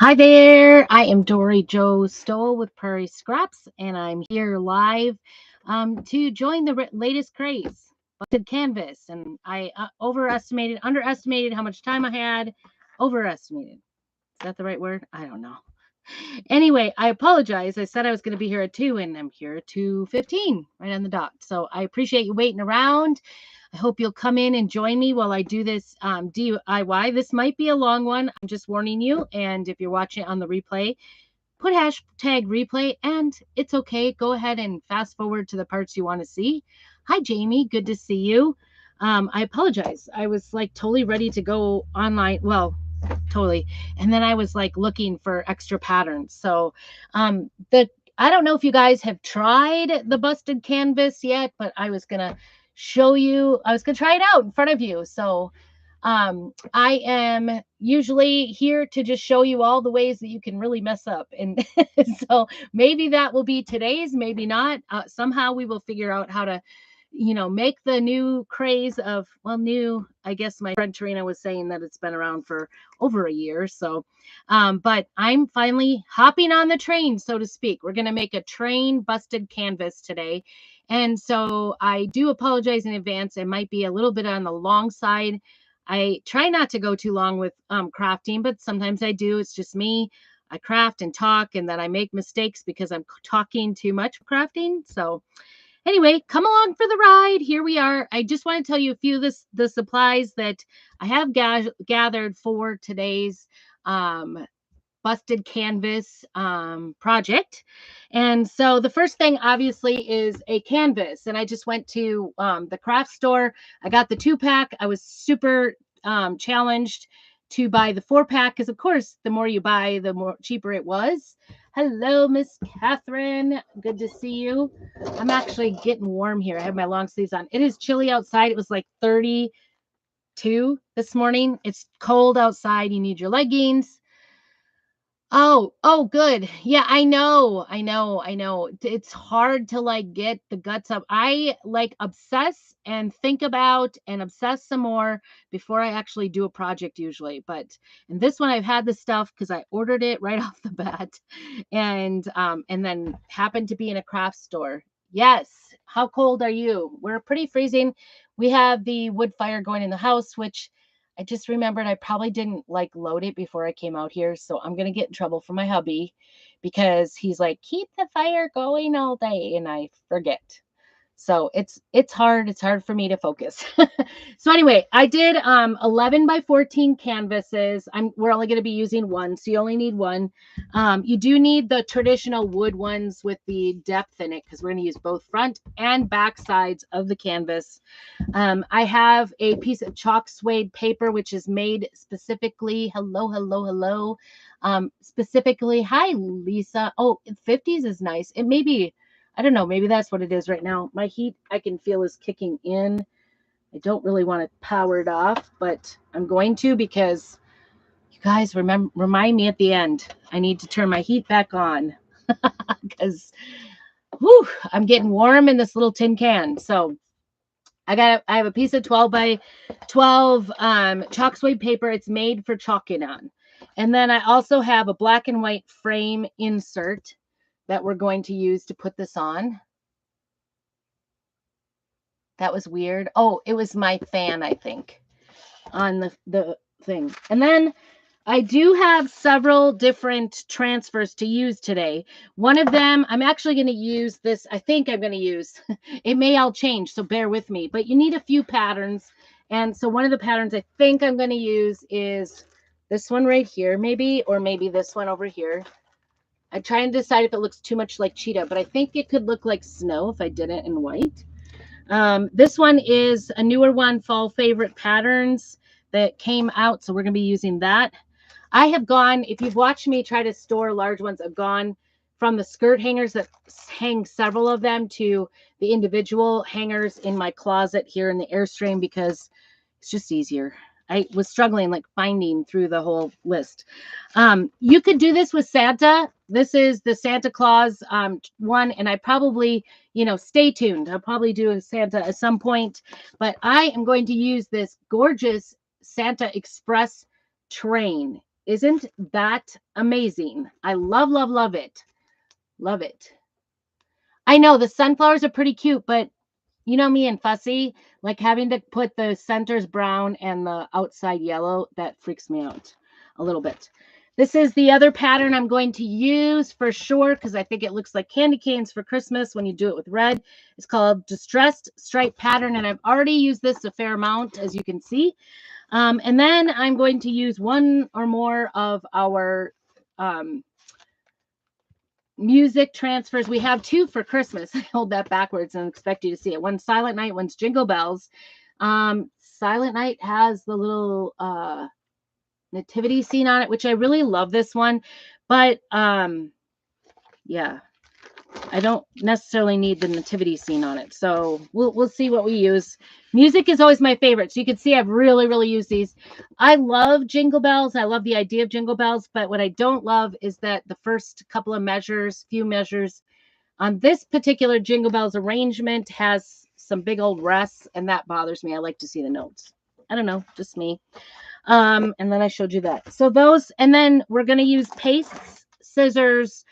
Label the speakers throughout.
Speaker 1: Hi there. I am Dory Joe Stoll with Prairie Scraps, and I'm here live to join the latest craze, busted canvas. And I underestimated how much time I had. Overestimated. Is that the right word? I don't know. Anyway, I apologize. I said I was going to be here at 2, and I'm here at 2:15, right on the dot. So I appreciate you waiting around. I hope you'll come in and join me while I do this DIY. This might be a long one. I'm just warning you. And if you're watching it on the replay, put hashtag replay, and it's okay. Go ahead and fast forward to the parts you want to see. Hi, Jamie. Good to see you. I apologize. I was like totally ready to go online. Well, totally. And then I was like looking for extra patterns. So the I don't know if you guys have tried the busted canvas yet, but I was gonna show you. I was gonna try it out in front of you. So I am usually here to just show you all the ways that you can really mess up. And so maybe that will be today's, maybe not. Somehow we will figure out how to make the new craze of, well, new, I guess my friend Tarina was saying that it's been around for over a year. So, but I'm finally hopping on the train, so to speak. We're going to make a train busted canvas today. And so I do apologize in advance. It might be a little bit on the long side. I try not to go too long with crafting, but sometimes I do. It's just me. I craft and talk, and then I make mistakes because I'm talking too much crafting. So, anyway, come along for the ride. Here we are. I just want to tell you a few of the supplies that I have gathered for today's um, busted canvas project. And so the first thing obviously is a canvas. And I just went to the craft store. I got the 2-pack. I was super challenged to buy the 4-pack because, of course, the more you buy, the more cheaper it was. Hello, Miss Catherine. Good to see you. I'm actually getting warm here. I have my long sleeves on. It is chilly outside. It was like 32 this morning. It's cold outside. You need your leggings. Oh, good. Yeah, I know. It's hard to like get the guts up. I like obsess and think about and obsess some more before I actually do a project usually. But in this one, I've had the stuff because I ordered it right off the bat, and then happened to be in a craft store. Yes. How cold are you? We're pretty freezing. We have the wood fire going in the house, which I just remembered I probably didn't like load it before I came out here. So I'm going to get in trouble from my hubby because he's like, keep the fire going all day. And I forget. So it's hard. It's hard for me to focus. So anyway, I did 11 by 14 canvases. We're only going to be using one, so you only need one. You do need the traditional wood ones with the depth in it because we're going to use both front and back sides of the canvas. I have a piece of chalk suede paper which is made specifically. Hello. Specifically, hi Lisa. Oh, 50s is nice. It may be, I don't know, maybe that's what it is right now. My heat I can feel is kicking in. I don't really want to power it off, but I'm going to because you guys remind me at the end. I need to turn my heat back on because I'm getting warm in this little tin can. So I have a piece of 12 by 12 chalk suede paper. It's made for chalking on. And then I also have a black and white frame insert that we're going to use to put this on. That was weird. Oh, it was my fan, I think, on the thing. And then I do have several different transfers to use today. One of them, I'm actually going to use this. I think I'm going to use, it may all change, so bear with me, but you need a few patterns. And so one of the patterns I think I'm going to use is this one right here, maybe, or maybe this one over here. I try and decide if it looks too much like cheetah, but I think it could look like snow if I did it in white. This one is a newer one, fall favorite patterns that came out. So we're going to be using that. I have gone, if you've watched me try to store large ones, I've gone from the skirt hangers that hang several of them to the individual hangers in my closet here in the Airstream because it's just easier. I was struggling like finding through the whole list. You could do this with Santa. This is the Santa Claus one, and I probably, stay tuned. I'll probably do a Santa at some point, but I am going to use this gorgeous Santa Express train. Isn't that amazing? I love, love, love it. Love it. I know the sunflowers are pretty cute, but you know me and fussy, like having to put the centers brown and the outside yellow, that freaks me out a little bit. This is the other pattern I'm going to use for sure because I think it looks like candy canes for Christmas when you do it with red. It's called Distressed Stripe Pattern, and I've already used this a fair amount, as you can see. And then I'm going to use one or more of our music transfers. We have two for Christmas. I hold that backwards and expect you to see it. One's Silent Night, one's Jingle Bells. Silent Night has the little nativity scene on it, which I really love this one. But yeah, I don't necessarily need the nativity scene on it. So we'll see what we use. Music is always my favorite. So you can see I've really used these. I love Jingle Bells. I love the idea of Jingle Bells, but what I don't love is that the first couple of few measures on this particular Jingle Bells arrangement has some big old rests, and that bothers me. I like to see the notes. I don't know, just me. And then I showed you that. So those, and then we're going to use pastes, scissors,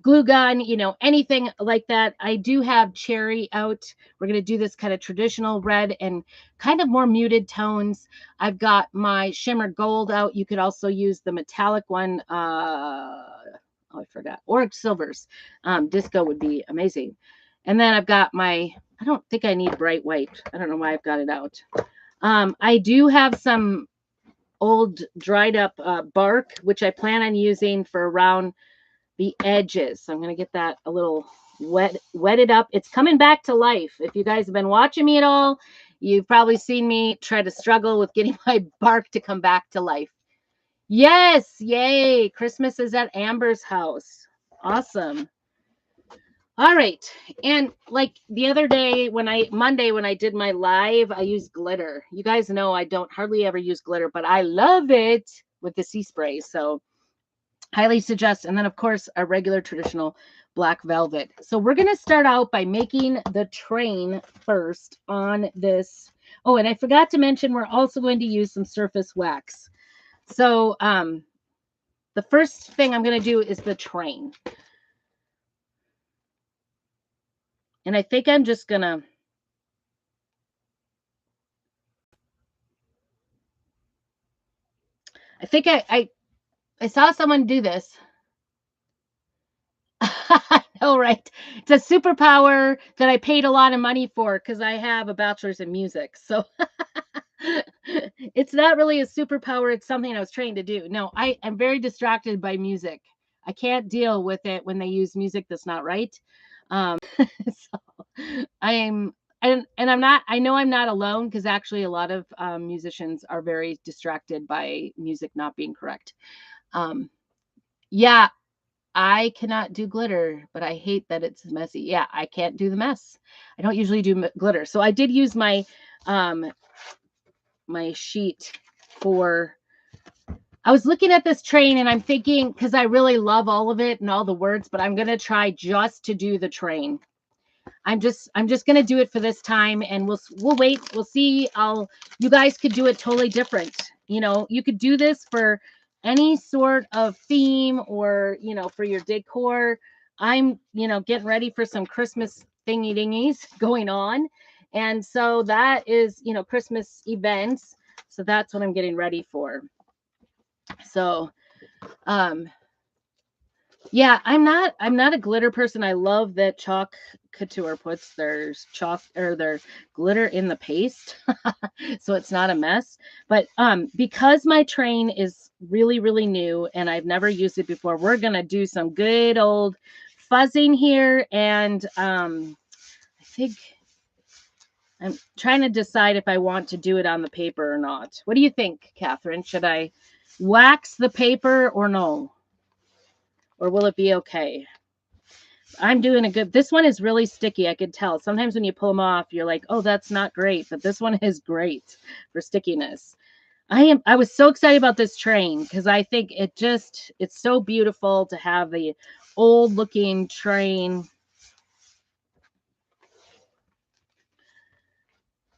Speaker 1: glue gun, anything like that. I do have cherry out. We're going to do this kind of traditional red and kind of more muted tones. I've got my shimmer gold out. You could also use the metallic one. I forgot. Or silvers. Disco would be amazing. And then I've got I don't think I need bright white. I don't know why I've got it out. I do have some old dried up bark, which I plan on using for around the edges. So I'm going to get that a little wetted up. It's coming back to life. If you guys have been watching me at all, you've probably seen me try to struggle with getting my bark to come back to life. Yes, yay. Christmas is at Amber's house. Awesome. All right. And like the other day Monday when I did my live, I used glitter. You guys know I don't hardly ever use glitter, but I love it with the sea spray. So highly suggest. And then of course our regular traditional black velvet. So we're going to start out by making the train first on this. Oh, and I forgot to mention, we're also going to use some surface wax. So the first thing I'm going to do is the train. And I think I'm just going to I saw someone do this. I know, right? It's a superpower that I paid a lot of money for because I have a bachelor's in music. So it's not really a superpower. It's something I was trained to do. No, I am very distracted by music. I can't deal with it when they use music that's not right. So and I'm not, I know I'm not alone because actually a lot of musicians are very distracted by music not being correct. Yeah, I cannot do glitter, but I hate that it's messy. Yeah, I can't do the mess. I don't usually do glitter. So I did use my my sheet for, I was looking at this train and I'm thinking, because I really love all of it and all the words, but I'm going to try just to do the train. I'm just going to do it for this time, and we'll wait. We'll see. You guys could do it totally different. You could do this for any sort of theme or, for your decor. I'm, getting ready for some Christmas thingy dingies going on. And so that is, Christmas events. So that's what I'm getting ready for. So, yeah, I'm not a glitter person. I love that Chalk Couture puts their chalk or their glitter in the paste so it's not a mess. But because my train is really new and I've never used it before, we're going to do some good old fuzzing here, and I think I'm trying to decide if I want to do it on the paper or not. What do you think, Catherine? Should I wax the paper or no? Or will it be okay? I'm doing a good, this one is really sticky. I could tell. Sometimes when you pull them off, you're like, oh, that's not great. But this one is great for stickiness. I was so excited about this train because I think it's so beautiful to have the old looking train.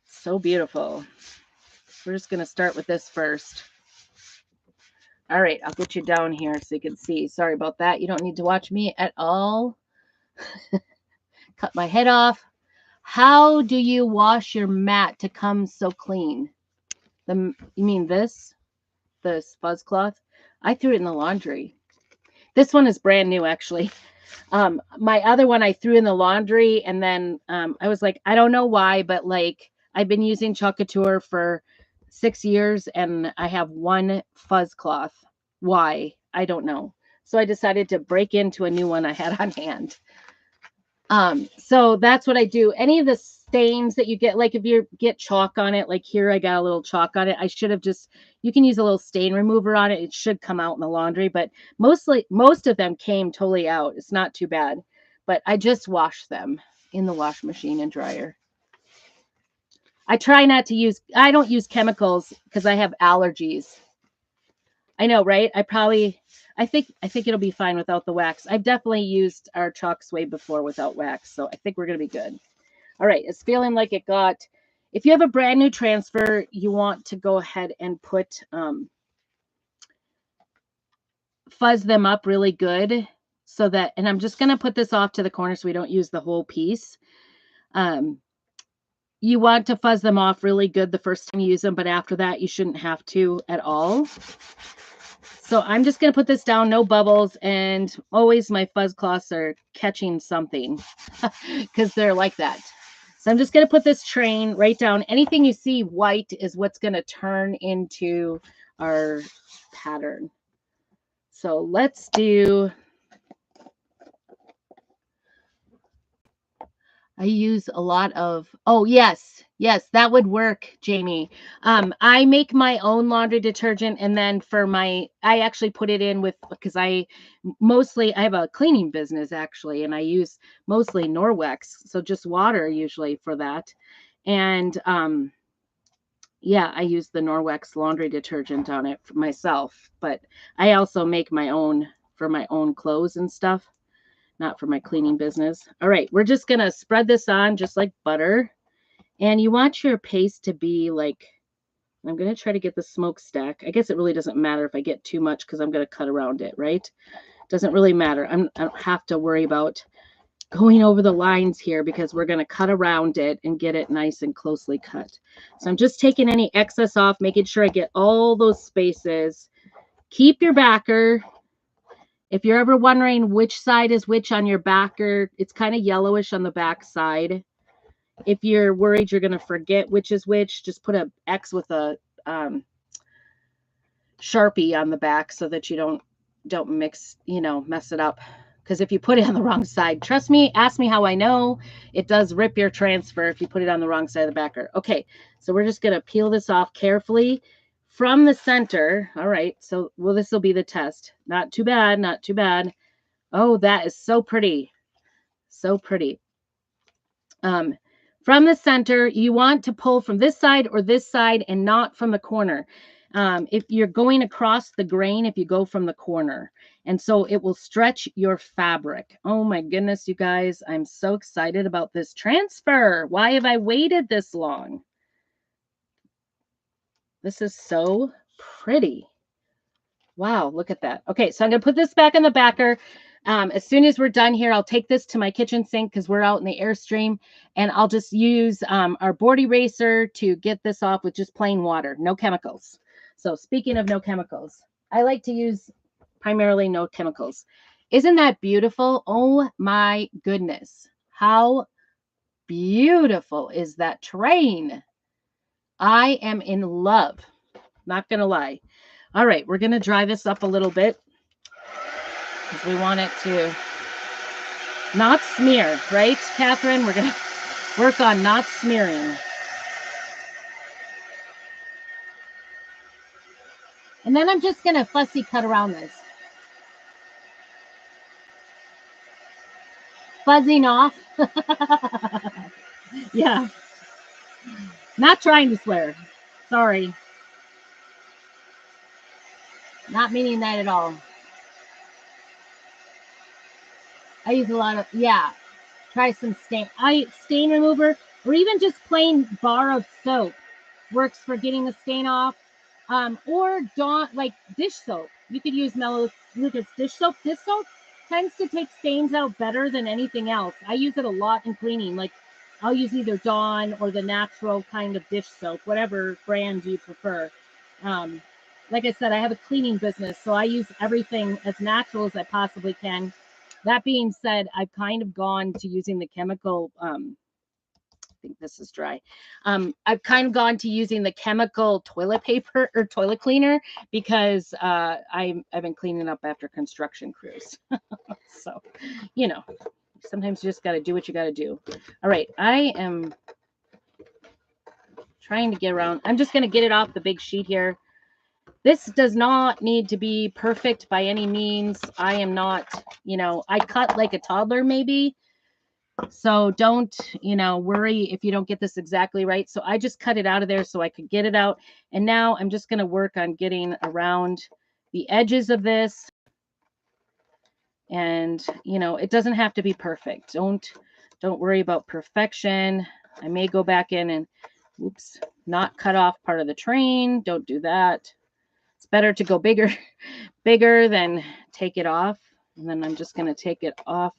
Speaker 1: So beautiful. We're just going to start with this first. All right, I'll get you down here so you can see. Sorry about that. You don't need to watch me at all. Cut my head off. How do you wash your mat to come so clean? You mean this fuzz cloth? I threw it in the laundry. This one is brand new, actually. My other one I threw in the laundry, and then I was like, I don't know why, but like I've been using Chalk Couture for 6 years, and I have one fuzz cloth. Why? I don't know. So I decided to break into a new one I had on hand. So that's what I do. Any of the stains that you get, like if you get chalk on it, like here I got a little chalk on it. I should have just, you can use a little stain remover on it. It should come out in the laundry, but most of them came totally out. It's not too bad, but I just wash them in the wash machine and dryer. I try not to use, I don't use chemicals because I have allergies. I know, right? I think it'll be fine without the wax. I've definitely used our chalk suede before without wax, so I think we're going to be good. All right, it's feeling like it got, if you have a brand new transfer, you want to go ahead and put, fuzz them up really good so that, and I'm just going to put this off to the corner so we don't use the whole piece. You want to fuzz them off really good the first time you use them, but after that, you shouldn't have to at all. So I'm just going to put this down, no bubbles, and always my fuzz cloths are catching something because they're like that. So I'm just going to put this train right down. Anything you see white is what's going to turn into our pattern. So let's do, I use a lot of, oh, yes, that would work, Jamie. I make my own laundry detergent, and then I actually put it in with, because I have a cleaning business actually, and I use mostly Norwex, so just water usually for that. And yeah, I use the Norwex laundry detergent on it for myself, but I also make my own for my own clothes and stuff. Not for my cleaning business. All right, we're just going to spread this on just like butter. And you want your paste to be like, I'm going to try to get the smokestack. I guess it really doesn't matter if I get too much because I'm going to cut around it, right? Doesn't really matter. I don't have to worry about going over the lines here because we're going to cut around it and get it nice and closely cut. So I'm just taking any excess off, making sure I get all those spaces. Keep your backer. If you're ever wondering which side is which on your backer, it's kind of yellowish on the back side. If you're worried you're going to forget which is which, just put an X with a Sharpie on the back so that you don't mess it up. Because if you put it on the wrong side, trust me, ask me how I know, it does rip your transfer if you put it on the wrong side of the backer. Okay, so we're just going to peel this off carefully from the center. All right, so this will be the test. Not too bad, not too bad. Oh, that is so pretty. So pretty. From the center, you want to pull from this side or this side and not from the corner. If you're going across the grain, if you go from the corner, and so it will stretch your fabric. Oh my goodness, you guys, I'm so excited about this transfer. Why have I waited this long? This is so pretty. Wow, look at that. Okay, so I'm going to put this back in the backer. As soon as we're done here, I'll take this to my kitchen sink because we're out in the Airstream, and I'll just use our board eraser to get this off with just plain water, no chemicals. So speaking of no chemicals, I like to use primarily no chemicals. Isn't that beautiful? Oh my goodness. How beautiful is that train? I am in love. Not going to lie. All right, we're going to dry this up a little bit because we want it to not smear, right, Catherine? We're going to work on not smearing. And then I'm just going to fussy cut around this. Fuzzing off. Yeah. Not trying to swear. Sorry. Not meaning that at all. I use a lot of, yeah. Try some stain remover, or even just plain bar of soap works for getting the stain off. Or like dish soap. You could use Lucas dish soap. This soap tends to take stains out better than anything else. I use it a lot in cleaning. Like I'll use either Dawn or the natural kind of dish soap, whatever brand you prefer. Um, like I said, I have a cleaning business, so I use everything as natural as I possibly can. That being said, I've kind of gone to using the chemical. I think this is dry. I've kind of gone to using the chemical toilet paper or toilet cleaner because I've been cleaning up after construction crews. So, you know, sometimes you just got to do what you got to do. All right, I am trying to get around. I'm just going to get it off the big sheet here. This does not need to be perfect by any means. I am not, I cut like a toddler maybe. So don't, worry if you don't get this exactly right. So I just cut it out of there so I could get it out. And now I'm just going to work on getting around the edges of this. And, it doesn't have to be perfect. Don't worry about perfection. I may go back in and, not cut off part of the train. Don't do that. It's better to go bigger than take it off. And then I'm just going to take it off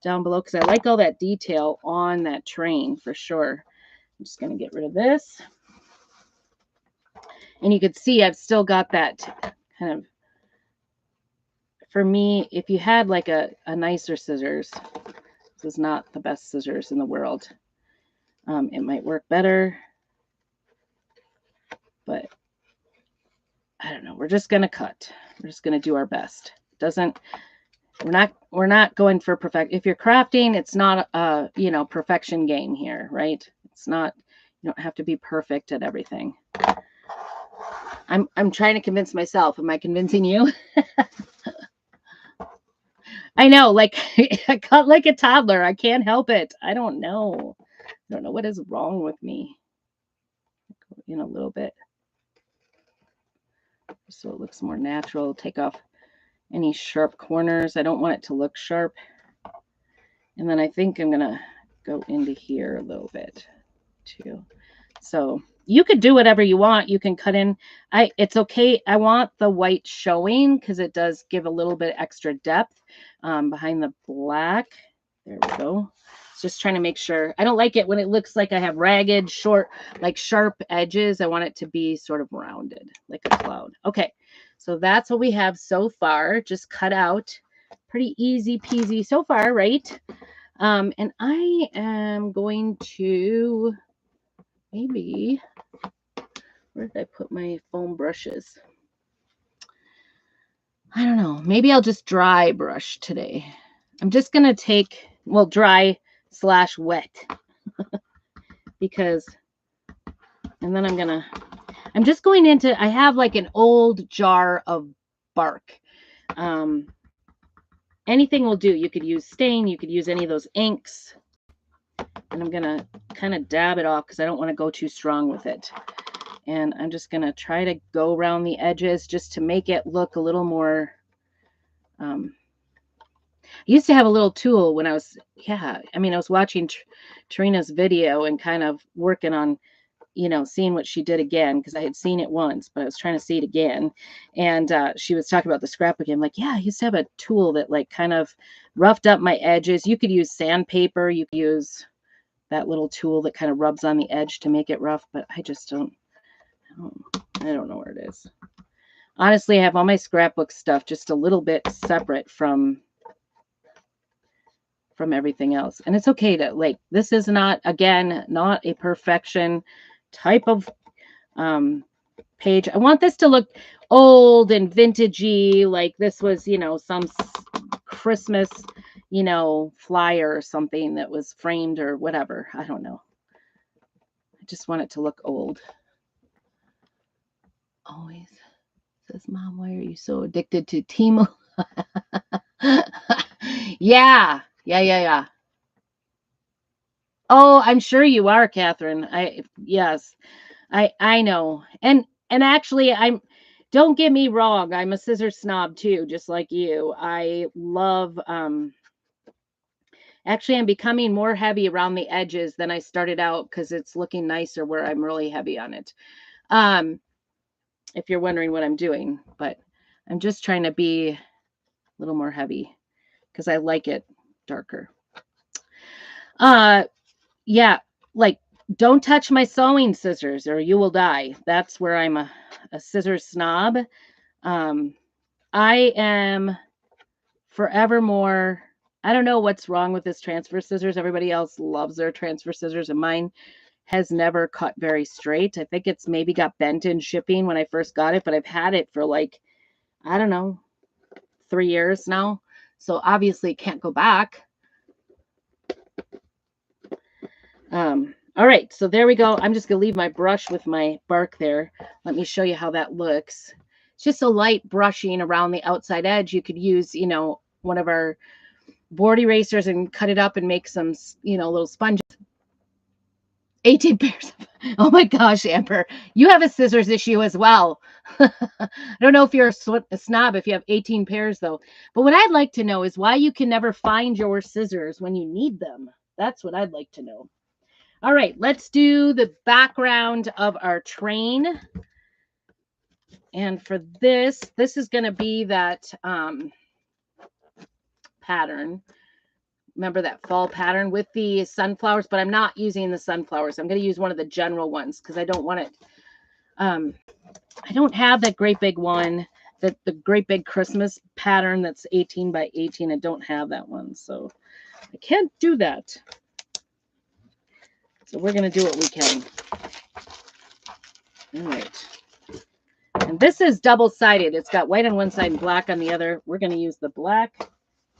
Speaker 1: down below because I like all that detail on that train for sure. I'm just going to get rid of this. And you can see I've still got that kind of, for me, if you had like a nicer scissors, this is not the best scissors in the world. It might work better, but I don't know. We're just going to cut. We're just going to do our best. We're not going for perfect. If you're crafting, it's not a, perfection game here, right? It's not, you don't have to be perfect at everything. I'm trying to convince myself. Am I convincing you? I know, like I cut like a toddler. I can't help it. I don't know. I don't know what is wrong with me. Go in a little bit so it looks more natural. Take off any sharp corners. I don't want it to look sharp. And then I think I'm gonna go into here a little bit too. So you could do whatever you want. You can cut in. It's okay. I want the white showing because it does give a little bit extra depth behind the black. There we go. Just trying to make sure. I don't like it when it looks like I have ragged, short, like sharp edges. I want it to be sort of rounded, like a cloud. Okay, so that's what we have so far. Just cut out. Pretty easy peasy so far, right? And I am going to maybe, where did I put my foam brushes? I don't know. Maybe I'll just dry brush today. I'm just going to take, dry / wet because, and then I'm just going into, I have like an old jar of bark. Anything will do. You could use stain. You could use any of those inks. And I'm going to kind of dab it off because I don't want to go too strong with it. And I'm just going to try to go around the edges just to make it look a little more. I used to have a little tool when I was, I was watching Tarina's video and kind of working on, seeing what she did again because I had seen it once, but I was trying to see it again. And she was talking about the scrapbooking. I'm like, yeah, I used to have a tool that like kind of roughed up my edges. You could use sandpaper. You could use that little tool that kind of rubs on the edge to make it rough, but I just don't. I don't know where it is. Honestly, I have all my scrapbook stuff just a little bit separate from everything else. And it's okay to like, this is not, again, not a perfection type of page. I want this to look old and vintagey, like this was, some Christmas, flyer or something that was framed or whatever. I don't know. I just want it to look old. Always says, Mom, why are you so addicted to Temu? Yeah. Oh, I'm sure you are, Catherine. Yes, I know. And actually, don't get me wrong, I'm a scissor snob too, just like you. I love, actually, I'm becoming more heavy around the edges than I started out because it's looking nicer where I'm really heavy on it. If you're wondering what I'm doing, but I'm just trying to be a little more heavy because I like it darker. Yeah, like don't touch my sewing scissors or you will die. That's where I'm a scissors snob. Um, I am forevermore. I don't know what's wrong with this transfer scissors. Everybody else loves their transfer scissors, and mine has never cut very straight. I think it's maybe got bent in shipping when I first got it, but I've had it for like, I don't know, 3 years now. So obviously it can't go back. All right, so there we go. I'm just gonna leave my brush with my bark there. Let me show you how that looks. It's just a light brushing around the outside edge. You could use, one of our board erasers and cut it up and make some, little sponges. 18 pairs. Oh my gosh, Amber, you have a scissors issue as well. I don't know if you're a snob if you have 18 pairs though. But what I'd like to know is why you can never find your scissors when you need them. That's what I'd like to know. All right, let's do the background of our train. And for this is going to be that pattern. Remember that fall pattern with the sunflowers, but I'm not using the sunflowers. I'm going to use one of the general ones because I don't want it. I don't have that great big one, the great big Christmas pattern that's 18 by 18. I don't have that one, so I can't do that. So we're going to do what we can. All right. And this is double-sided. It's got white on one side and black on the other. We're going to use the black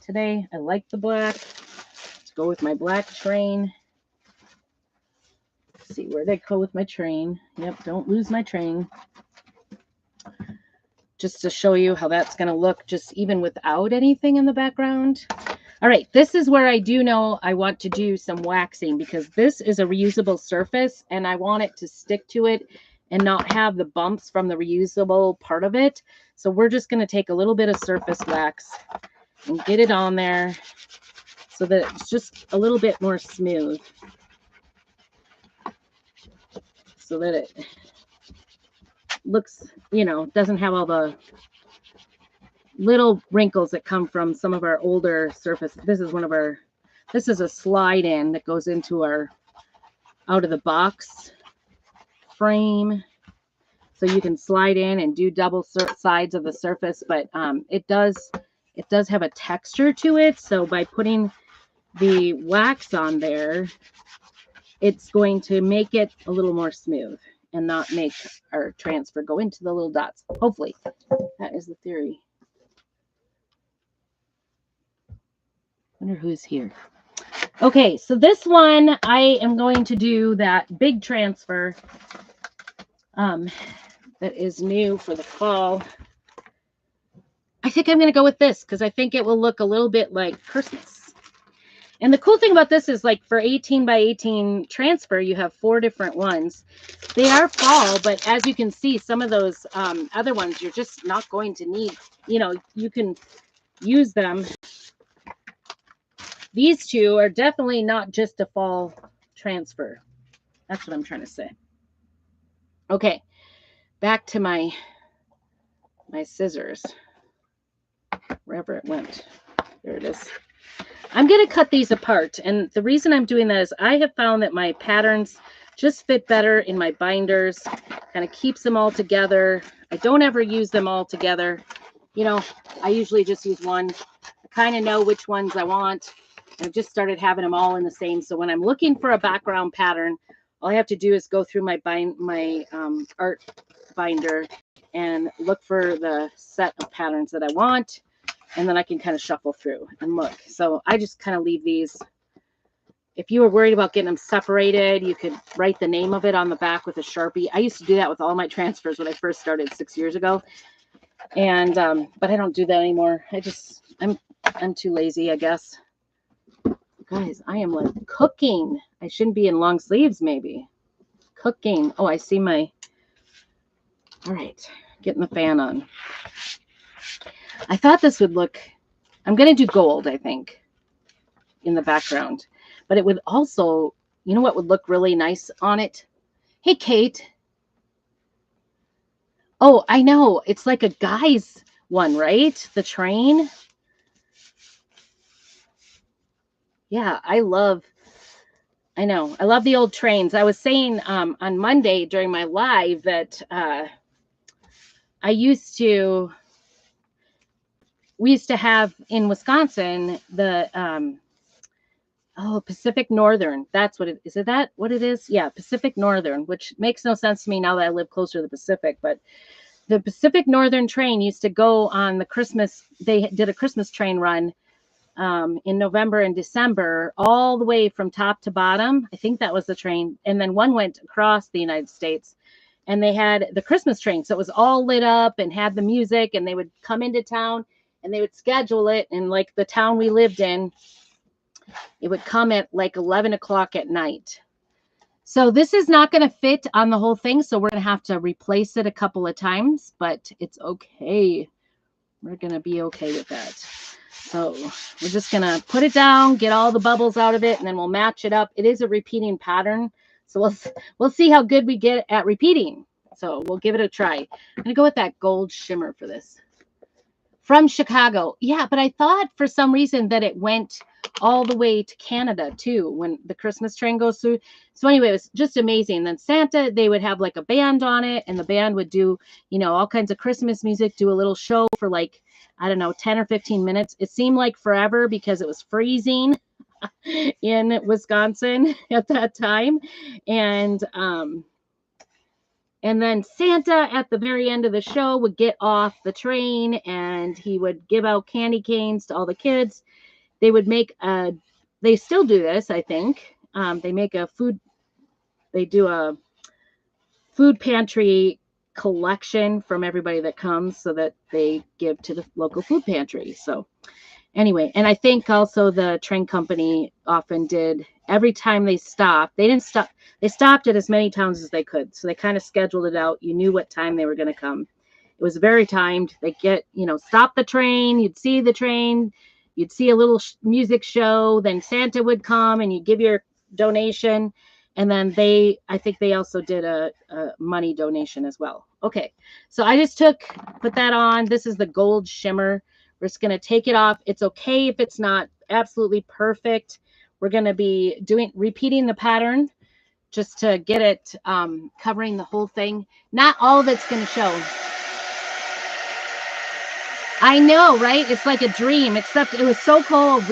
Speaker 1: today. I like the black. Let's go with my black train. Let's see, where'd I go with my train? Yep, don't lose my train. Just to show you how that's going to look just even without anything in the background. All right, this is where I do know I want to do some waxing because this is a reusable surface and I want it to stick to it and not have the bumps from the reusable part of it. So we're just going to take a little bit of surface wax and get it on there so that it's just a little bit more smooth. So that it looks, doesn't have all the little wrinkles that come from some of our older surface. This is a slide in that goes into our out of the box frame. So you can slide in and do double sides of the surface, but it does have a texture to it. So by putting the wax on there, it's going to make it a little more smooth and not make our transfer go into the little dots. Hopefully, that is the theory. Wonder who's here. Okay, so this one I am going to do that big transfer that is new for the fall. I think I'm going to go with this because I think it will look a little bit like Christmas. And the cool thing about this is like for 18 by 18 transfer, you have 4 different ones. They are fall, but as you can see, some of those other ones you're just not going to need. You can use them. These two are definitely not just a fall transfer. That's what I'm trying to say. Okay, back to my scissors. Wherever it went. There it is. I'm going to cut these apart. And the reason I'm doing that is I have found that my patterns just fit better in my binders. Kind of keeps them all together. I don't ever use them all together. I usually just use one. I kind of know which ones I want. I've just started having them all in the same. So when I'm looking for a background pattern, all I have to do is go through my art binder and look for the set of patterns that I want. And then I can kind of shuffle through and look. So I just kind of leave these. If you were worried about getting them separated, you could write the name of it on the back with a Sharpie. I used to do that with all my transfers when I first started 6 years ago. And but I don't do that anymore. I'm too lazy, I guess. Guys, I am like cooking. I shouldn't be in long sleeves, maybe. Cooking. Oh, I see my. All right, getting the fan on. I thought this would look. I'm going to do gold, I think, in the background. But it would also, what would look really nice on it? Hey, Kate. Oh, I know. It's like a guy's one, right? The train. Yeah, I love the old trains. I was saying on Monday during my live that I used to we used to have in Wisconsin the Pacific Northern. That's what it is. Is that what it is? Yeah, Pacific Northern, which makes no sense to me now that I live closer to the Pacific, but the Pacific Northern train used to go on the Christmas. They did a Christmas train run in November and December, all the way from top to bottom. I think that was the train. And then one went across the United States, and they had the Christmas train. So it was all lit up and had the music, and they would come into town and they would schedule it. And like the town we lived in, it would come at like 11 o'clock at night. So this is not going to fit on the whole thing. So we're going to have to replace it a couple of times, but it's okay. We're going to be okay with that. So we're just going to put it down, get all the bubbles out of it, and then we'll match it up. It is a repeating pattern. So we'll see how good we get at repeating. So we'll give it a try. I'm going to go with that gold shimmer for this. From Chicago. Yeah, but I thought for some reason that it went all the way to Canada too when the Christmas train goes through. So anyway, it was just amazing. Then Santa, they would have like a band on it, and the band would do, all kinds of Christmas music, do a little show for like, I don't know, 10 or 15 minutes. It seemed like forever because it was freezing in Wisconsin at that time. And then Santa at the very end of the show would get off the train and he would give out candy canes to all the kids. They would make they still do this, I think. They do a food pantry collection from everybody that comes so that they give to the local food pantry. So anyway, and I think also the train company often did every time they stopped. They didn't stop. They stopped at as many towns as they could. So they kind of scheduled it out. You knew what time they were going to come. It was very timed. They stop the train. You'd see the train. You'd see a little music show. Then Santa would come and you give your donation. And then I think they also did a money donation as well. Okay. So I just put that on. This is the gold shimmer. We're just going to take it off. It's okay if it's not absolutely perfect. We're going to be repeating the pattern just to get it covering the whole thing. Not all of it's going to show. I know, right? It's like a dream, except it was so cold.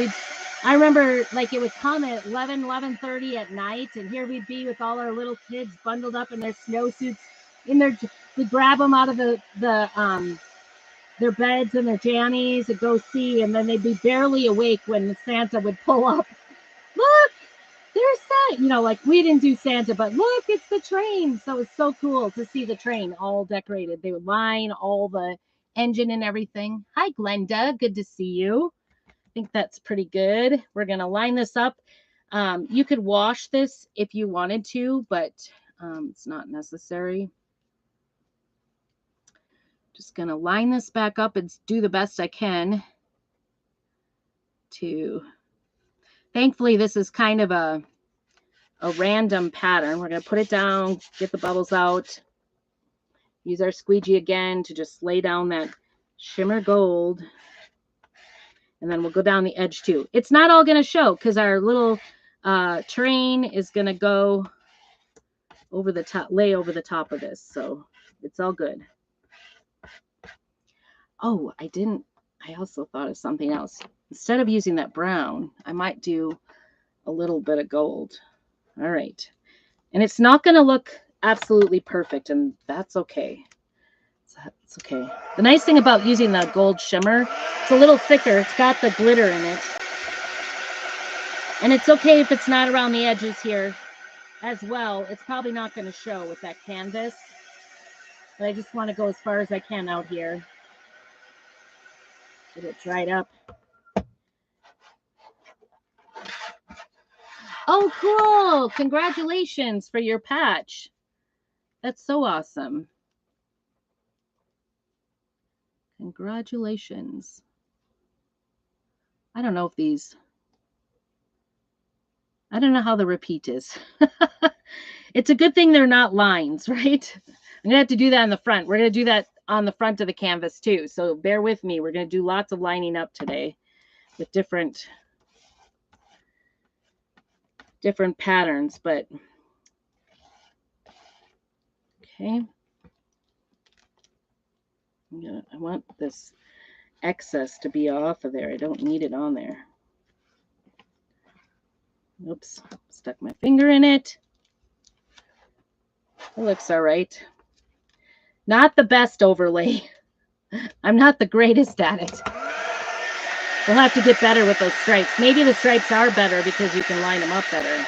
Speaker 1: I remember like it would come at 11:30 at night, and here we'd be with all our little kids bundled up in their snowsuits. We grab them out of their beds and their jammies and go see, and then they'd be barely awake when Santa would pull up. Look, there's Santa. Like we didn't do Santa, but look, it's the train. So it's so cool to see the train all decorated. They would line all the engine and everything. Hi, Glenda. Good to see you. I think that's pretty good. We're going to line this up. You could wash this if you wanted to, but it's not necessary. Just going to line this back up and do the best I can thankfully this is kind of a random pattern. We're going to put it down, get the bubbles out, use our squeegee again to just lay down that shimmer gold, and then we'll go down the edge too. It's not all going to show because our little train is going to go over the top, lay over the top of this, so it's all good. Oh, I also thought of something else. Instead of using that brown, I might do a little bit of gold. All right. And it's not going to look absolutely perfect, and that's okay. It's okay. The nice thing about using the gold shimmer, it's a little thicker. It's got the glitter in it. And it's okay if it's not around the edges here as well. It's probably not going to show with that canvas. But I just want to go as far as I can out here. Get it dried up. Oh, cool. Congratulations for your patch. That's so awesome. Congratulations. I don't know how the repeat is. It's a good thing they're not lines, right? I'm going to have to do that in the front. We're going to do that on the front of the canvas too. So bear with me. We're going to do lots of lining up today with different patterns, but okay. I want this excess to be off of there. I don't need it on there. Oops, stuck my finger in it. It looks all right. Not the best overlay. I'm not the greatest at it. We'll have to get better with those stripes. Maybe the stripes are better because you can line them up better.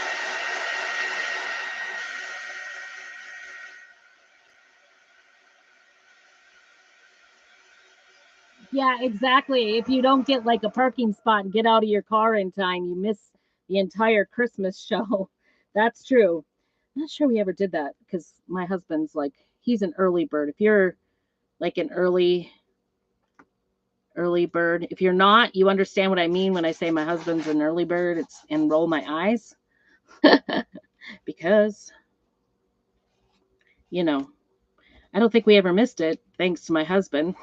Speaker 1: Yeah, exactly. If you don't get like a parking spot and get out of your car in time, you miss the entire Christmas show. That's true. I'm not sure we ever did that because my husband's like, he's an early bird. If you're like an early bird, if you're not, you understand what I mean when I say my husband's an early bird. It's and roll my eyes because, you know, I don't think we ever missed it thanks to my husband.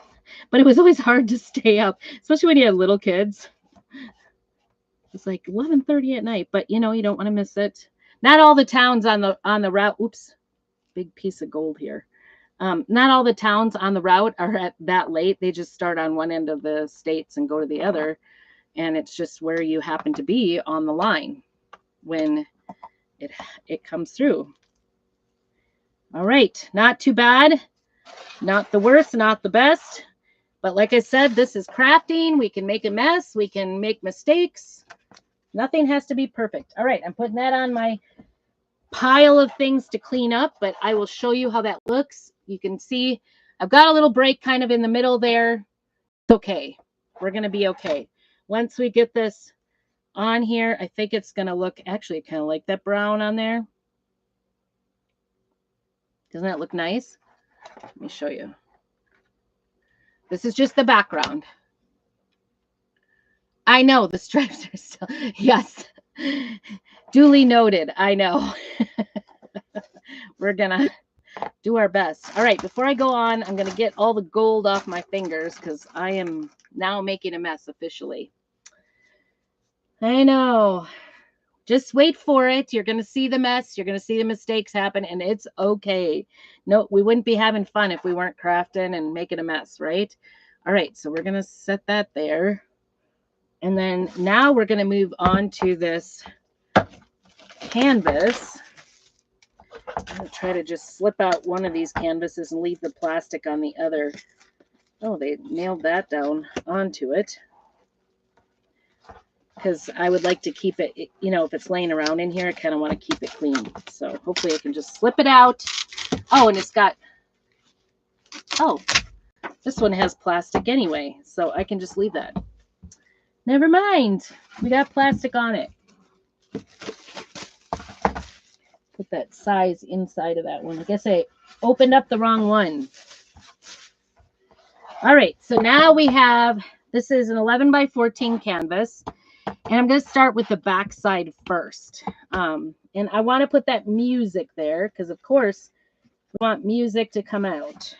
Speaker 1: But it was always hard to stay up, especially when you had little kids. It's like 11:30 at night, but you know, you don't want to miss it. Not all the towns on the route. Oops, big piece of gold here. Not all the towns on the route are at that late. They just start on one end of the states and go to the other, and it's just where you happen to be on the line when it comes through. All right, not too bad. Not the worst, not the best. But like I said, this is crafting. We can make a mess. We can make mistakes. Nothing has to be perfect. All right, I'm putting that on my pile of things to clean up, but I will show you how that looks. You can see I've got a little break kind of in the middle there. It's okay. We're going to be okay. Once we get this on here, I think it's going to look actually kind of like that brown on there. Doesn't that look nice? Let me show you. This is just the background. I know the stripes are still, yes, duly noted. I know. We're going to do our best. All right, before I go on, I'm going to get all the gold off my fingers because I am now making a mess officially. I know. Just wait for it. You're going to see the mess. You're going to see the mistakes happen, and it's okay. No, we wouldn't be having fun if we weren't crafting and making a mess, right? All right, so we're going to set that there. And then now we're going to move on to this canvas. I'm going to try to just slip out one of these canvases and leave the plastic on the other. Oh, they nailed that down onto it. Because I would like to keep it, you know, if it's laying around in here, I kind of want to keep it clean. So hopefully I can just slip it out. Oh, and it's got, oh, this one has plastic anyway. So I can just leave that. Never mind. We got plastic on it. Put that size inside of that one. I guess I opened up the wrong one. All right. So now we have, this is an 11 by 14 canvas. And I'm going to start with the back side first. And I want to put that music there because, of course, we want music to come out.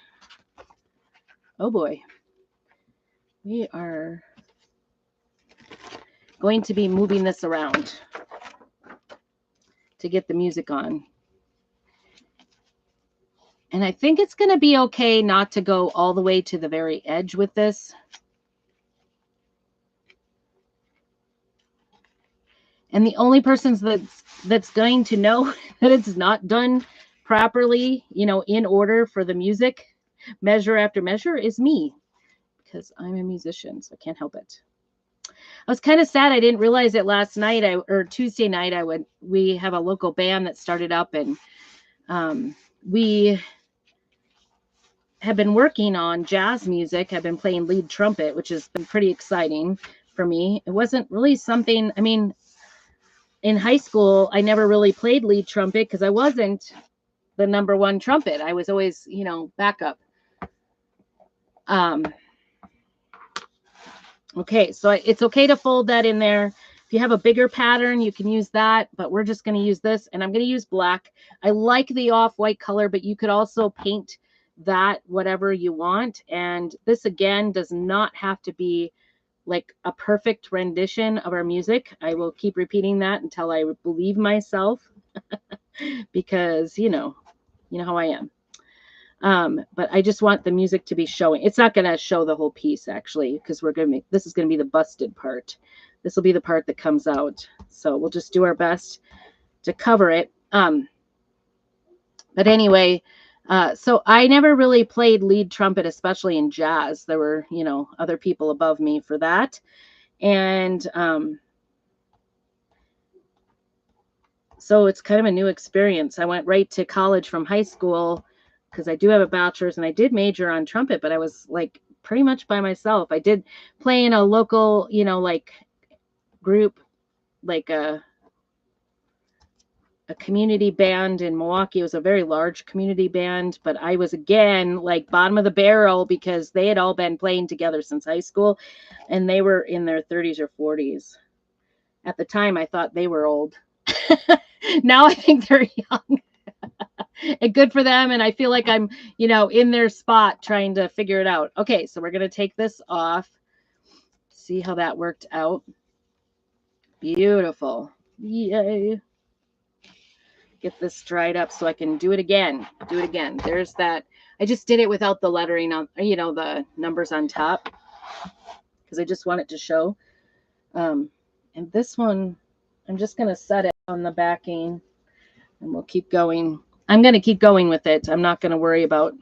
Speaker 1: Oh, boy. We are going to be moving this around to get the music on. And I think it's going to be okay not to go all the way to the very edge with this. And the only person that's going to know that it's not done properly, you know, in order for the music, measure after measure, is me. Because I'm a musician, so I can't help it. I was kind of sad. I didn't realize it last night, or Tuesday night. We have a local band that started up, and we have been working on jazz music. I've been playing lead trumpet, which has been pretty exciting for me. It wasn't really something, I mean, in high school, I never really played lead trumpet because I wasn't the number one trumpet. I was always, you know, backup. Okay, so it's okay to fold that in there. If you have a bigger pattern, you can use that, but we're just going to use this, and I'm going to use black. I like the off-white color, but you could also paint that whatever you want. And this again does not have to be like a perfect rendition of our music. I will keep repeating that until I believe myself because you know how I am. But I just want the music to be showing. It's not going to show the whole piece actually, because this is going to be the busted part. This will be the part that comes out. So we'll just do our best to cover it. But anyway, so I never really played lead trumpet, especially in jazz. There were, other people above me for that. And so it's kind of a new experience. I went right to college from high school because I do have a bachelor's, and I did major on trumpet, but I was like pretty much by myself. I did play in a local, like group, like a community band in Milwaukee. It was a very large community band, but I was again like bottom of the barrel because they had all been playing together since high school, and they were in their 30s or 40s. At the time, I thought they were old. Now I think they're young. And good for them. And I feel like I'm, in their spot trying to figure it out. Okay, so we're going to take this off. See how that worked out. Beautiful. Yay. Get this dried up so I can do it again. There's that. I just did it without the lettering on, the numbers on top, because I just want it to show. And this one, I'm just going to set it on the backing, and we'll keep going. I'm going to keep going with it. I'm not going to worry about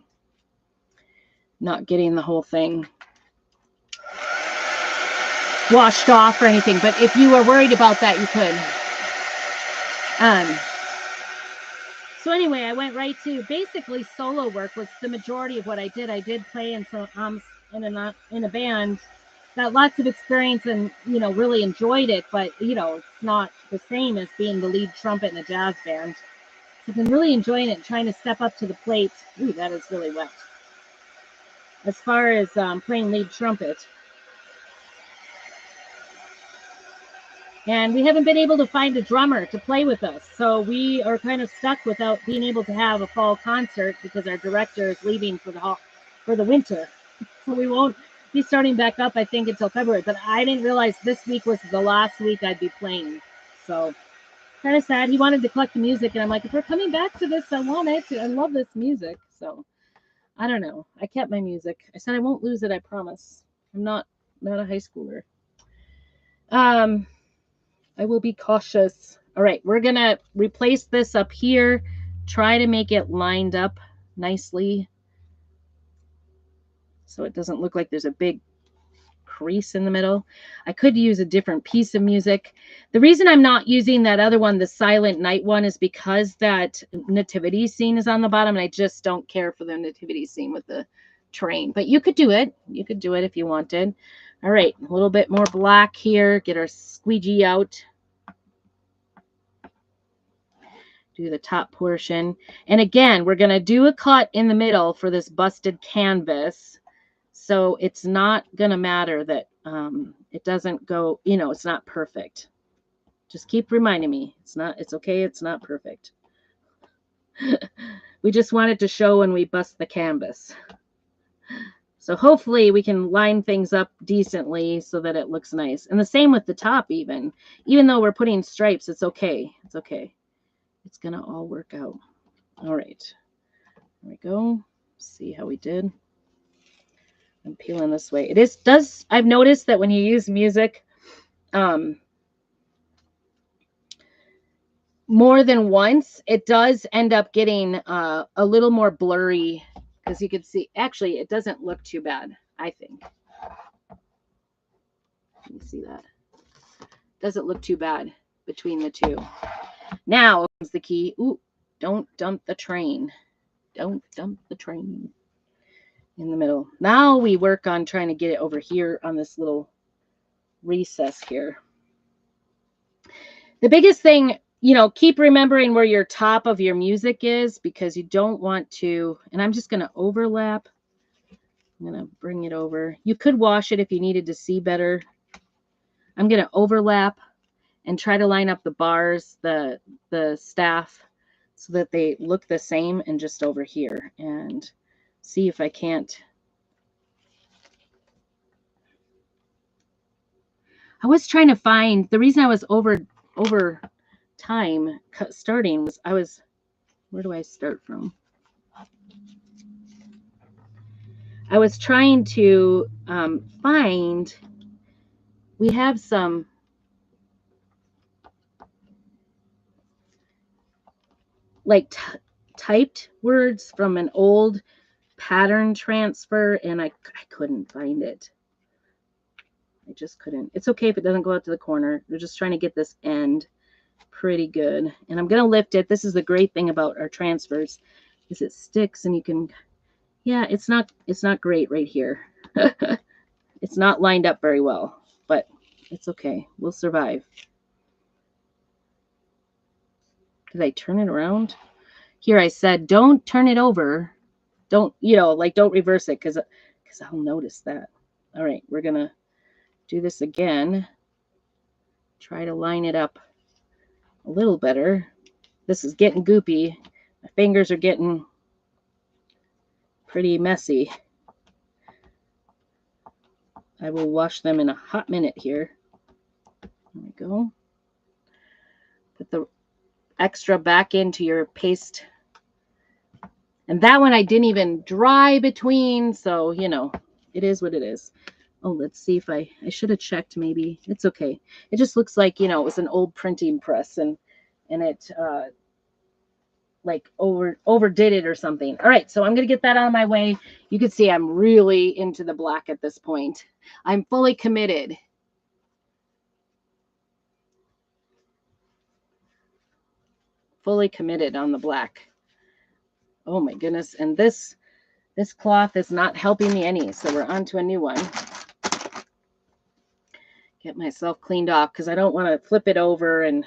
Speaker 1: not getting the whole thing washed off or anything. But if you are worried about that, you could. So anyway, I went right to basically solo work was the majority of what I did. I did play in some in a band, got lots of experience, and really enjoyed it. But it's not the same as being the lead trumpet in a jazz band. So I've been really enjoying it, trying to step up to the plate. Ooh, that is really wet. As far as playing lead trumpet. And we haven't been able to find a drummer to play with us. So we are kind of stuck without being able to have a fall concert because our director is leaving for the winter. So we won't be starting back up, I think, until February. But I didn't realize this week was the last week I'd be playing. So kind of sad. He wanted to collect the music. And I'm like, if we're coming back to this, I want it. I love this music. So I don't know. I kept my music. I said I won't lose it, I promise. I'm not a high schooler. I will be cautious. All right, we're going to replace this up here. Try to make it lined up nicely so it doesn't look like there's a big crease in the middle. I could use a different piece of music. The reason I'm not using that other one, the Silent Night one, is because that nativity scene is on the bottom, and I just don't care for the nativity scene with the train. But you could do it. You could do it if you wanted. All right, a little bit more black here. Get our squeegee out. Do the top portion. And again, we're going to do a cut in the middle for this busted canvas. So it's not going to matter that it doesn't go, it's not perfect. Just keep reminding me. It's okay. It's not perfect. We just want it to show when we bust the canvas. So hopefully we can line things up decently so that it looks nice. And the same with the top even. Even though we're putting stripes, it's okay. It's okay. It's going to all work out. All right. There we go. See how we did. I'm peeling this way. I've noticed that when you use music more than once, it does end up getting a little more blurry, because you can see, actually, it doesn't look too bad, I think. You see that? Doesn't look too bad between the two. Now comes the key. Ooh, don't dump the train. Don't dump the train in the middle. Now we work on trying to get it over here on this little recess here. The biggest thing, keep remembering where your top of your music is, because you don't want to, and I'm just going to overlap. I'm going to bring it over. You could wash it if you needed to see better. I'm going to overlap and try to line up the bars, the staff, so that they look the same, and just over here. And see if I can't. I was trying to find, the reason I was over time starting was where do I start from? I was trying to find, we have some like typed words from an old pattern transfer, and I couldn't find it. I just couldn't. It's okay if it doesn't go out to the corner. We're just trying to get this end pretty good. And I'm going to lift it. This is the great thing about our transfers is it sticks and you can, yeah, it's not great right here. It's not lined up very well, but it's okay. We'll survive. Did I turn it around? Here I said, don't turn it over. Don't, don't reverse it because I'll notice that. All right, we're going to do this again. Try to line it up a little better. This is getting goopy. My fingers are getting pretty messy. I will wash them in a hot minute here. There we go. Put the extra back into your paste. And that one I didn't even dry between, so, it is what it is. Oh, let's see if I should have checked maybe. It's okay. It just looks like, it was an old printing press and it like overdid it or something. All right, so I'm going to get that out of my way. You can see I'm really into the black at this point. I'm fully committed. Fully committed on the black. Oh my goodness. And this cloth is not helping me any, so we're on to a new one. Get myself cleaned off because I don't want to flip it over, and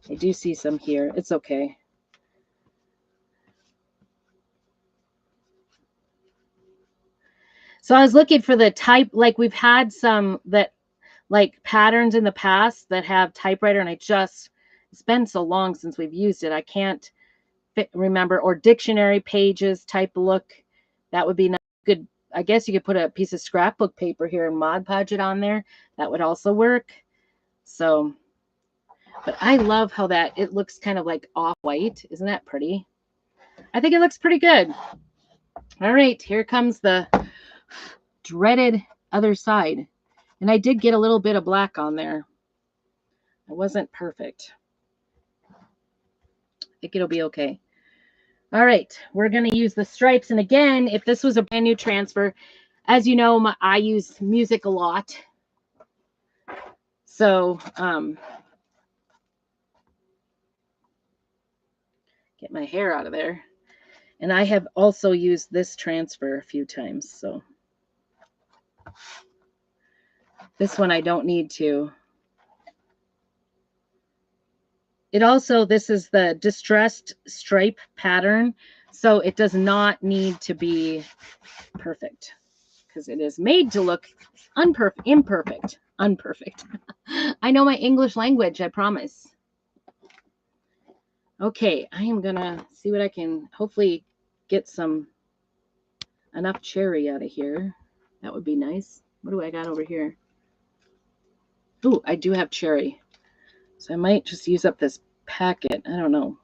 Speaker 1: I do see some here. It's okay. So I was looking for the type, like we've had some that like patterns in the past that have typewriter, and it's been so long since we've used it. I can't remember, or dictionary pages type look. That would be nice. Good. I guess you could put a piece of scrapbook paper here and Mod Podge it on there. That would also work. So, but I love how it looks kind of like off-white. Isn't that pretty? I think it looks pretty good. All right, here comes the dreaded other side. And I did get a little bit of black on there. It wasn't perfect. I think it'll be okay. All right, we're going to use the stripes. And again, if this was a brand new transfer, as you know, I use music a lot. So, get my hair out of there. And I have also used this transfer a few times. So, this one I don't need to. This is the distressed stripe pattern. So it does not need to be perfect because it is made to look imperfect. I know my English language, I promise. Okay, I am going to see what I can hopefully get enough cherry out of here. That would be nice. What do I got over here? Oh, I do have cherry. So I might just use up this packet. I don't know.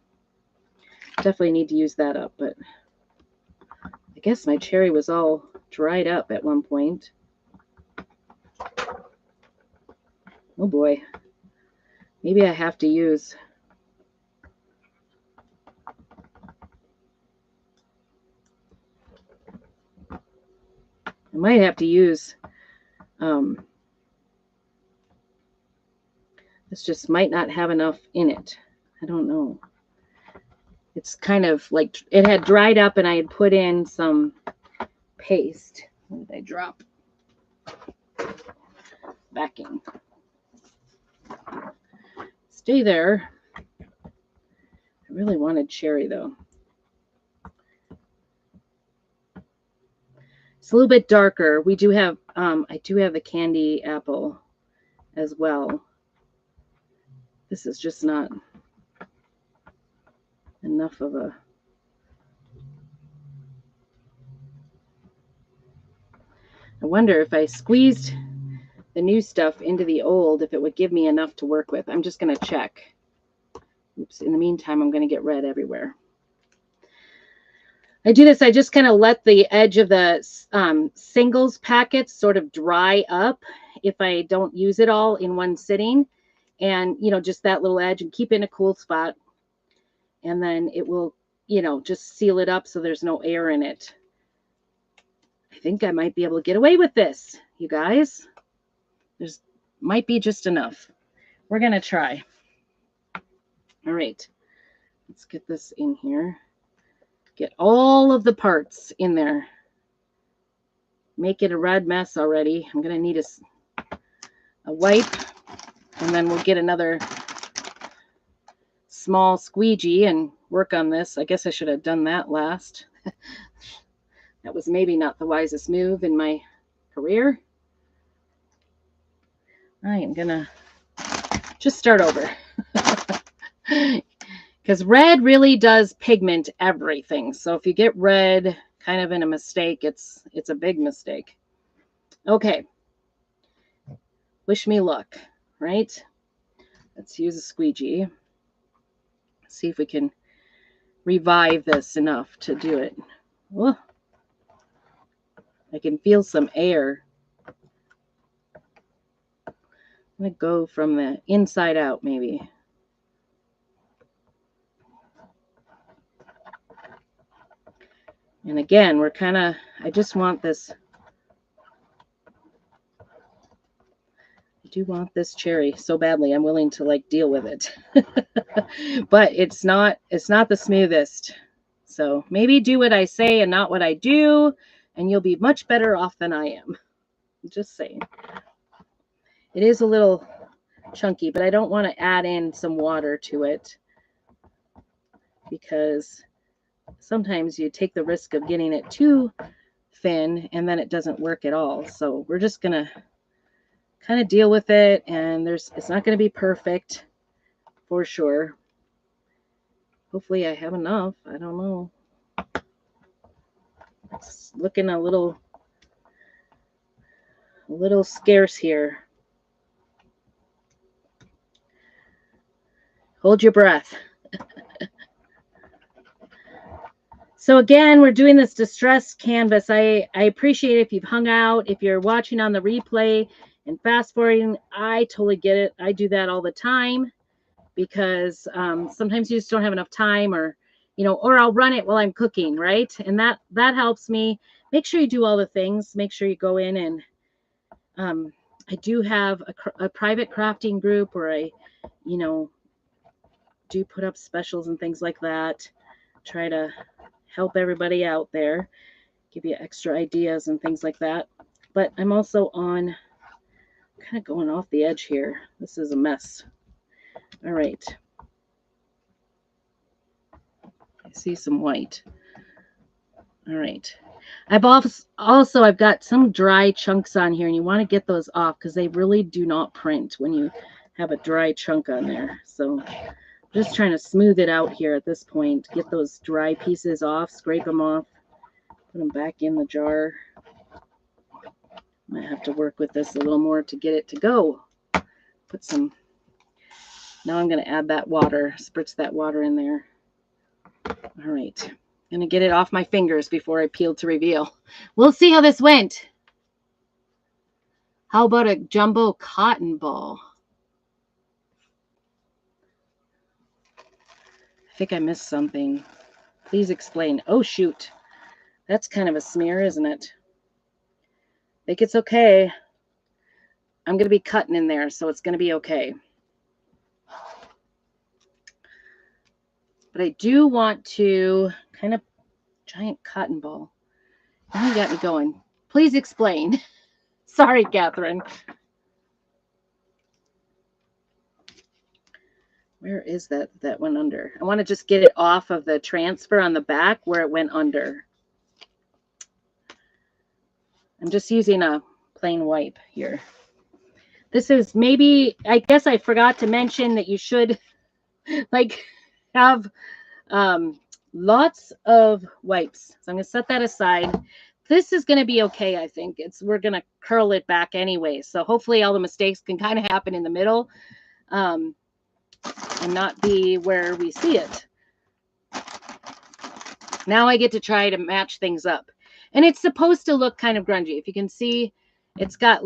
Speaker 1: Definitely need to use that up, but I guess my cherry was all dried up at one point. Oh boy. Maybe I have to use this just might not have enough in it. I don't know. It's kind of like it had dried up and I had put in some paste. What did I drop? Backing. Stay there. I really wanted cherry though. It's a little bit darker. We do have, I do have the candy apple as well. This is just not enough of a, I wonder if I squeezed the new stuff into the old, if it would give me enough to work with. I'm just going to check. Oops. In the meantime, I'm going to get red everywhere. I do this, I just kind of let the edge of the singles packets sort of dry up if I don't use it all in one sitting. And, you know, just that little edge, and keep it in a cool spot. And then it will, you know, just seal it up so there's no air in it. I think I might be able to get away with this, you guys. There's might be just enough. We're going to try. All right. Let's get this in here. Get all of the parts in there. Make it a red mess already. I'm going to need a wipe, and then we'll get another small squeegee and work on this. I guess I should have done that last. That was maybe not the wisest move in my career. I am going to just start over. Because red really does pigment everything. So if you get red kind of in a mistake, it's a big mistake. Okay. Wish me luck, right? Let's use a squeegee. See if we can revive this enough to do it. Oh, I can feel some air. I'm going to go from the inside out, maybe. And again, we're kind of, I just want this, I do want this cherry so badly. I'm willing to like deal with it. But it's not the smoothest. So maybe do what I say and not what I do, and you'll be much better off than I am. I'm just saying. It is a little chunky, but I don't want to add in some water to it, because sometimes you take the risk of getting it too thin and then it doesn't work at all. So we're just going to kind of deal with it, and it's not going to be perfect for sure. Hopefully I have enough. I don't know. It's looking a little scarce here. Hold your breath. So again, we're doing this distressed canvas. I appreciate it if you've hung out, if you're watching on the replay and fast forwarding. I totally get it. I do that all the time, because sometimes you just don't have enough time, or, you know, or I'll run it while I'm cooking, right? And that helps me. Make sure you do all the things. Make sure you go in, and I do have a private crafting group where I, you know, do put up specials and things like that. Try to help everybody out there, give you extra ideas and things like that. But I'm also on, kind of going off the edge here. This is a mess. All right. I see some white. All right. I've got some dry chunks on here, and you want to get those off because they really do not print when you have a dry chunk on there. So just trying to smooth it out here at this point. Get those dry pieces off, scrape them off, put them back in the jar. Might have to work with this a little more to get it to go. Put some, now I'm going to add that water, spritz that water in there. All right. I'm going to get it off my fingers before I peel to reveal. We'll see how this went. How about a jumbo cotton ball? I think I missed something. Please explain. Oh, shoot. That's kind of a smear, isn't it? I think it's okay. I'm going to be cutting in there, so it's going to be okay. But I do want to kind of giant cotton ball. Now you got me going. Please explain. Sorry, Catherine. Where is that went under? I want to just get it off of the transfer on the back where it went under. I'm just using a plain wipe here. This is maybe, I guess I forgot to mention that you should like have lots of wipes. So I'm going to set that aside. this is going to be okay. I think we're going to curl it back anyway. So hopefully all the mistakes can kind of happen in the middle, and not be where we see it. Now I get to try to match things up. And it's supposed to look kind of grungy. If you can see, it's got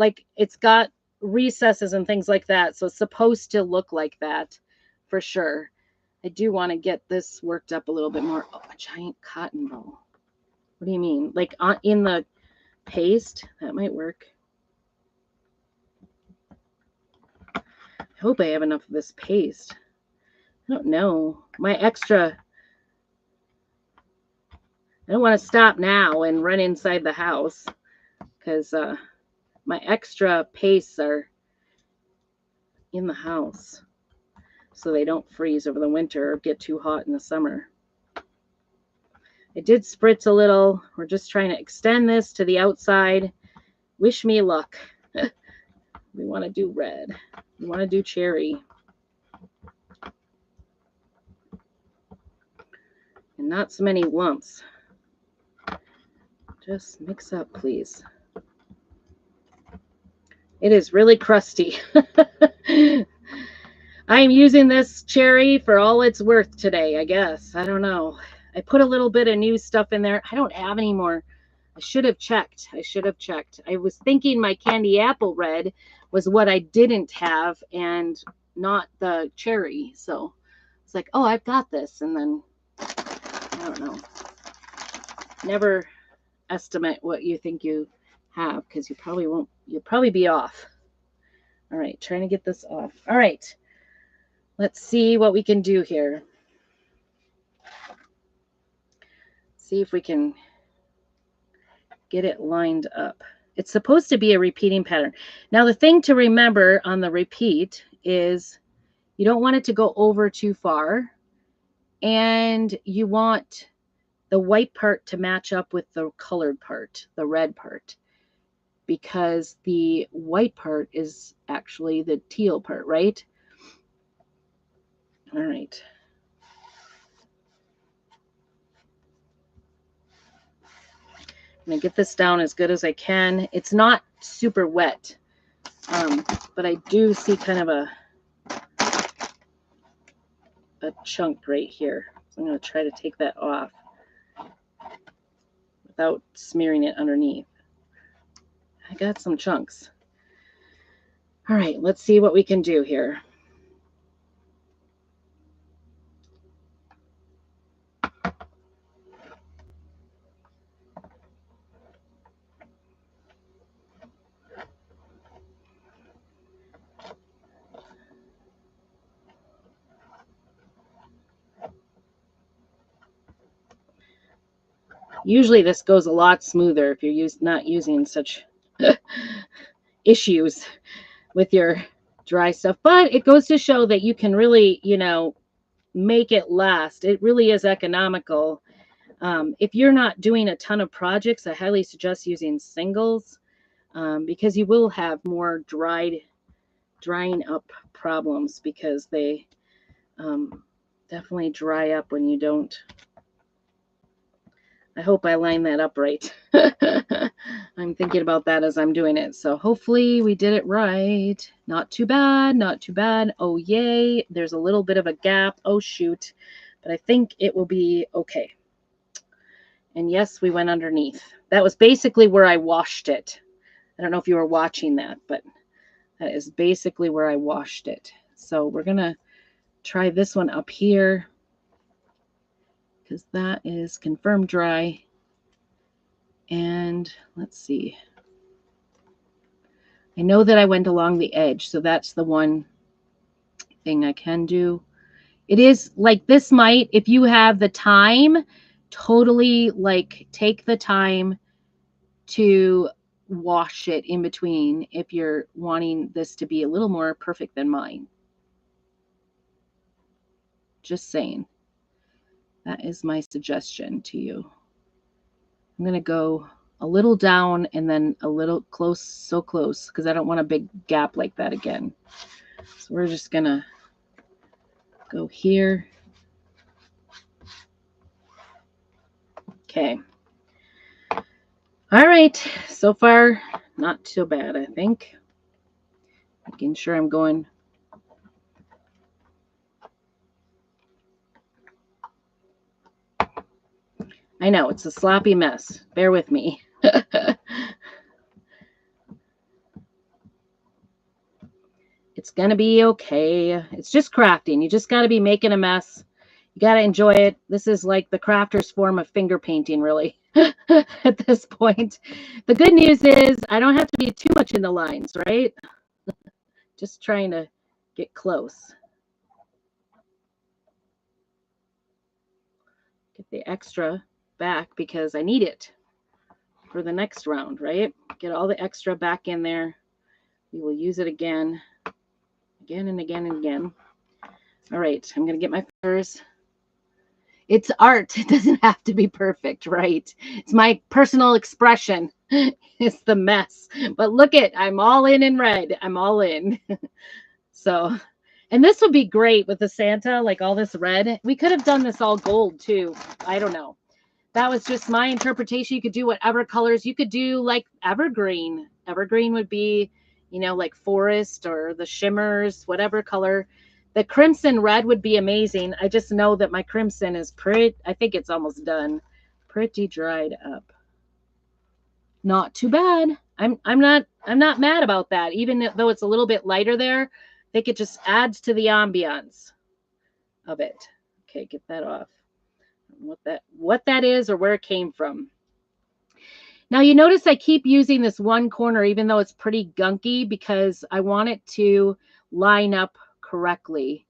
Speaker 1: recesses and things like that. So it's supposed to look like that for sure. I do want to get this worked up a little bit more. Oh, a giant cotton ball. What do you mean? Like in the paste? That might work. I hope I have enough of this paste. I don't know. I don't want to stop now and run inside the house because my extra pastes are in the house so they don't freeze over the winter or get too hot in the summer. I did spritz a little. We're just trying to extend this to the outside. Wish me luck. We want to do red. We want to do cherry. And not so many lumps. Just mix up, please. It is really crusty. I'm using this cherry for all it's worth today, I guess. I don't know. I put a little bit of new stuff in there. I don't have any more. I should have checked. I was thinking my candy apple red was what I didn't have and not the cherry. So it's like, oh, I've got this. And then, I don't know. Never estimate what you think you have because you probably won't. You'll probably be off. All right, trying to get this off. All right, let's see what we can do here. See if we can get it lined up. It's supposed to be a repeating pattern. Now, the thing to remember on the repeat is you don't want it to go over too far, and you want the white part to match up with the colored part, the red part, because the white part is actually the teal part, right? All right. I'm going to get this down as good as I can. It's not super wet, but I do see kind of a chunk right here. So I'm going to try to take that off without smearing it underneath. I got some chunks. All right, let's see what we can do here. Usually this goes a lot smoother if you're not using such issues with your dry stuff. But it goes to show that you can really, make it last. It really is economical. If you're not doing a ton of projects, I highly suggest using singles because you will have more drying up problems because they definitely dry up when you don't. I hope I line that up right. I'm thinking about that as I'm doing it. So hopefully we did it right. Not too bad, not too bad. Oh, yay. There's a little bit of a gap. Oh, shoot. But I think it will be okay. And yes, we went underneath. That was basically where I washed it. I don't know if you were watching that, but that is basically where I washed it. So we're going to try this one up here because that is confirmed dry. And let's see. I know that I went along the edge, so that's the one thing I can do. It is like this might, if you have the time, totally like take the time to wash it in between if you're wanting this to be a little more perfect than mine. Just saying. That is my suggestion to you. I'm going to go a little down and then a little close, so close, because I don't want a big gap like that again. So we're just going to go here. Okay. All right, so far, not too bad, I think. Making sure I'm going. I know, it's a sloppy mess. Bear with me. It's going to be okay. It's just crafting. You just got to be making a mess. You got to enjoy it. This is like the crafter's form of finger painting, really, at this point. The good news is I don't have to be too much in the lines, right? Just trying to get close. Get the extra back because I need it for the next round, right? Get all the extra back in there. We will use it again and again and again. All right, I'm going to get my fingers. It's art. It doesn't have to be perfect, right? It's my personal expression. It's the mess. But look it, I'm all in red. I'm all in. So, and this would be great with the Santa, like all this red. We could have done this all gold too. I don't know. That was just my interpretation. You could do whatever colors. You could do like evergreen. Evergreen would be, like forest or the shimmers, whatever color. The crimson red would be amazing. I just know that my crimson is pretty, I think it's almost done. Pretty dried up. Not too bad. I'm not mad about that. Even though it's a little bit lighter there, I think it just adds to the ambiance of it. Okay, get that off. What that is or where it came from. Now you notice I keep using this one corner even though it's pretty gunky because I want it to line up correctly.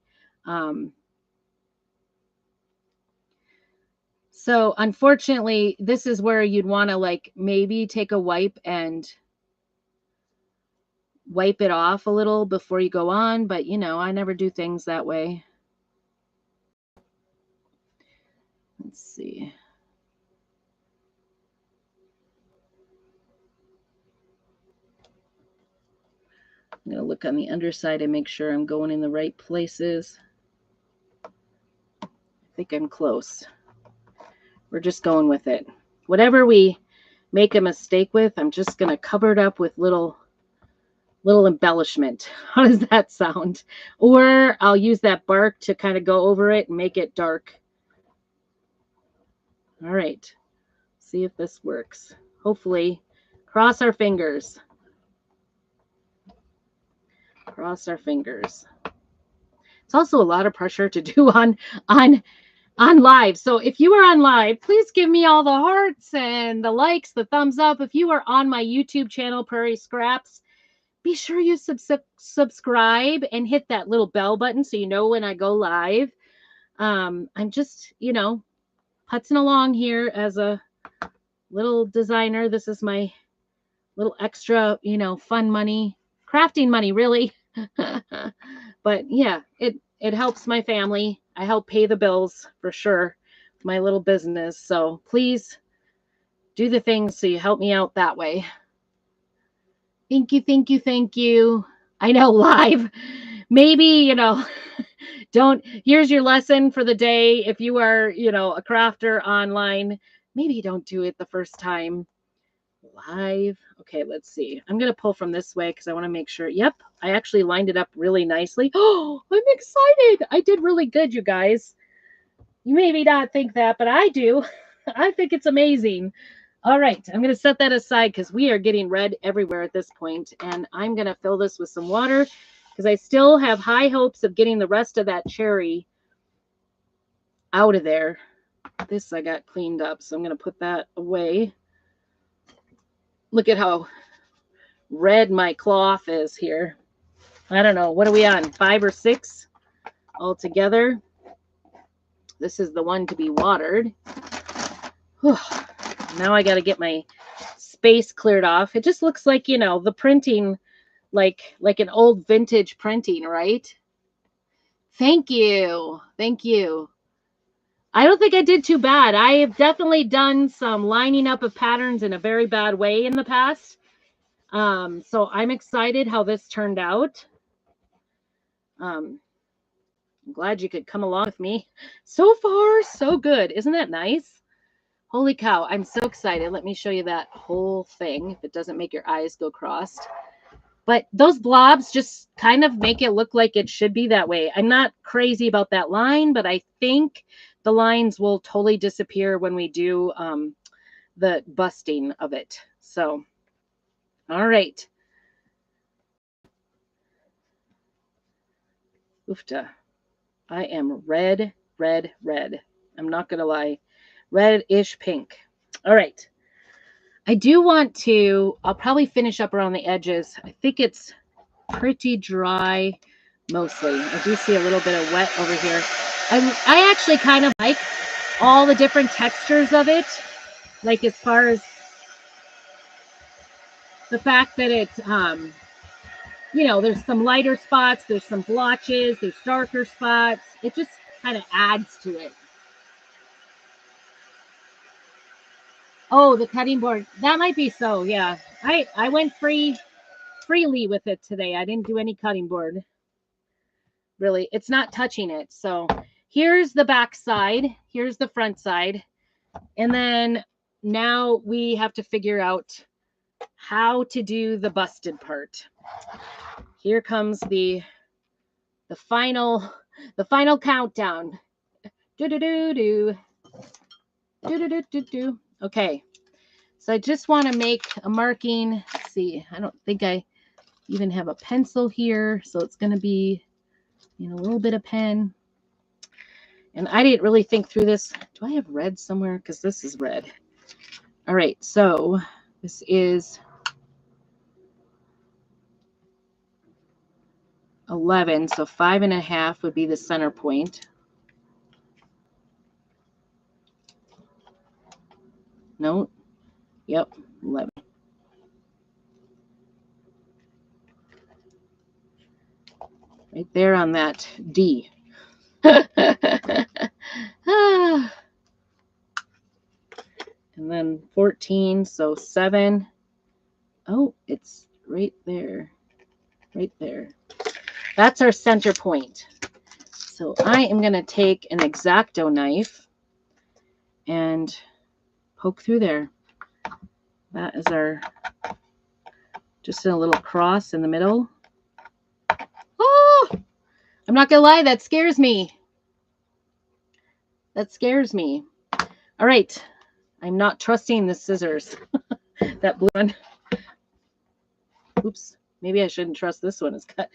Speaker 1: So unfortunately, this is where you'd want to like maybe take a wipe and wipe it off a little before you go on, but I never do things that way. Let's see. I'm going to look on the underside and make sure I'm going in the right places. I think I'm close. We're just going with it. Whatever we make a mistake with, I'm just going to cover it up with little embellishment. How does that sound? Or I'll use that bark to kind of go over it and make it dark. All right. See if this works. Hopefully, cross our fingers. Cross our fingers. It's also a lot of pressure to do on live. So if you are on live, please give me all the hearts and the likes, the thumbs up. If you are on my YouTube channel, Prairie Scraps, be sure you subscribe and hit that little bell button so you know when I go live. I'm just, putzing along here as a little designer. This is my little extra, fun money, crafting money, really. But yeah, it helps my family. I help pay the bills for sure, my little business. So please do the things so you help me out that way. Thank you, thank you, thank you. I know live. Maybe, here's your lesson for the day. If you are, a crafter online, maybe don't do it the first time. Live. Okay, let's see. I'm going to pull from this way because I want to make sure. Yep, I actually lined it up really nicely. Oh, I'm excited. I did really good, you guys. You maybe not think that, but I do. I think it's amazing. All right, I'm going to set that aside because we are getting red everywhere at this point, and I'm going to fill this with some water because I still have high hopes of getting the rest of that cherry out of there. This I got cleaned up, so I'm going to put that away. Look at how red my cloth is here. I don't know. What are we on? 5 or 6 altogether? This is the one to be watered. Whew. Now I got to get my space cleared off. It just looks like, the printing, like an old vintage printing, right? Thank you. Thank you. I don't think I did too bad. I have definitely done some lining up of patterns in a very bad way in the past. So I'm excited how this turned out. I'm glad you could come along with me. So far, so good. Isn't that nice? Holy cow, I'm so excited. Let me show you that whole thing if it doesn't make your eyes go crossed. But those blobs just kind of make it look like it should be that way. I'm not crazy about that line, but I think the lines will totally disappear when we do the busting of it. So, all right. Oofta. I am red, red, red. I'm not going to lie. Red-ish pink. All right. I do want to, I'll probably finish up around the edges. I think it's pretty dry mostly. I do see a little bit of wet over here. I actually kind of like all the different textures of it. Like as far as the fact that it's, there's some lighter spots, there's some blotches, there's darker spots. It just kind of adds to it. Oh, the cutting board. That might be so, yeah. I went freely with it today. I didn't do any cutting board. Really, it's not touching it. So here's the back side. Here's the front side. And then now we have to figure out how to do the busted part. Here comes the final countdown. Do do do do. Do do do do do. Okay. So I just want to make a marking. Let's see, I don't think I even have a pencil here, so it's going to be a little bit of pen. And I didn't really think through this. Do I have red somewhere? Because this is red. All right, so this is 11, so 5.5 would be the center point. No, yep, 11. Right there on that D. And then 14, so 7. Oh, it's right there. Right there. That's our center point. So I am going to take an X-Acto knife and poke through there. That is our, just a little cross in the middle. Oh, I'm not going to lie, that scares me. That scares me. All right. I'm not trusting the scissors. That blue one. Oops. Maybe I shouldn't trust this one. It's got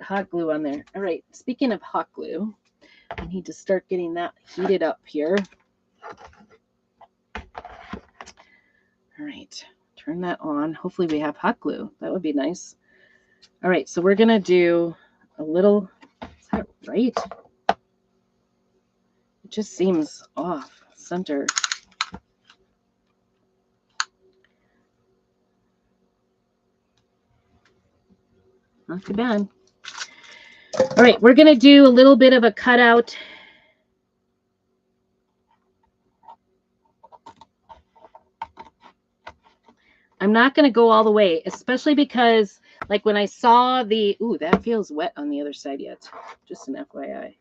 Speaker 1: hot glue on there. All right. Speaking of hot glue, I need to start getting that heated up here. All right. Turn that on. Hopefully we have hot glue. That would be nice. All right. So we're going to do a little, is that right? It just seems off center. Not too bad. All right, we're going to do a little bit of a cutout. I'm not going to go all the way, especially because like when I saw ooh, that feels wet on the other side yet. Just an FYI.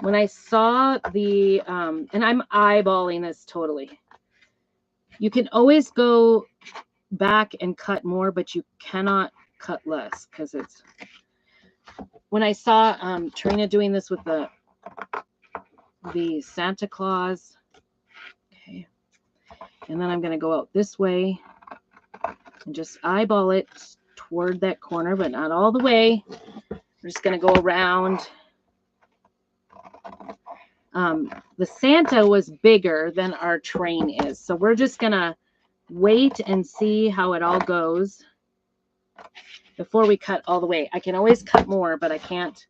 Speaker 1: When I saw and I'm eyeballing this totally. You can always go back and cut more, but you cannot cut less because it's, when I saw Trina doing this with the Santa Claus, okay, and then I'm going to go out this way and just eyeball it toward that corner, but not all the way. We're just going to go around. The Santa was bigger than our train is, so we're just going to wait and see how it all goes before we cut all the way. I can always cut more, but I can't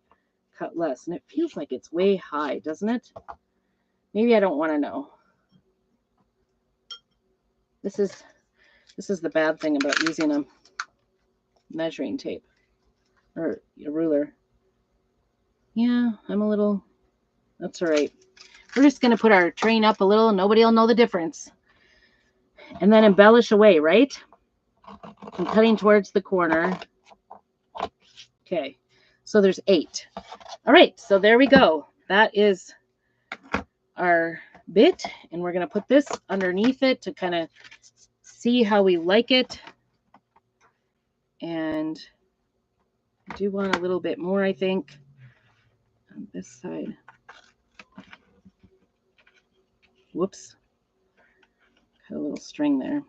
Speaker 1: cut less. And it feels like it's way high, doesn't it? Maybe I don't want to know. This is the bad thing about using a measuring tape or a ruler. Yeah, I'm a little, that's all right. We're just going to put our train up a little and nobody will know the difference. And then embellish away, right? I'm cutting towards the corner. Okay, so there's 8. All right, so there we go. That is our bit, and we're going to put this underneath it to kind of see how we like it. And I do want a little bit more, I think, on this side. Whoops. Got a little string there.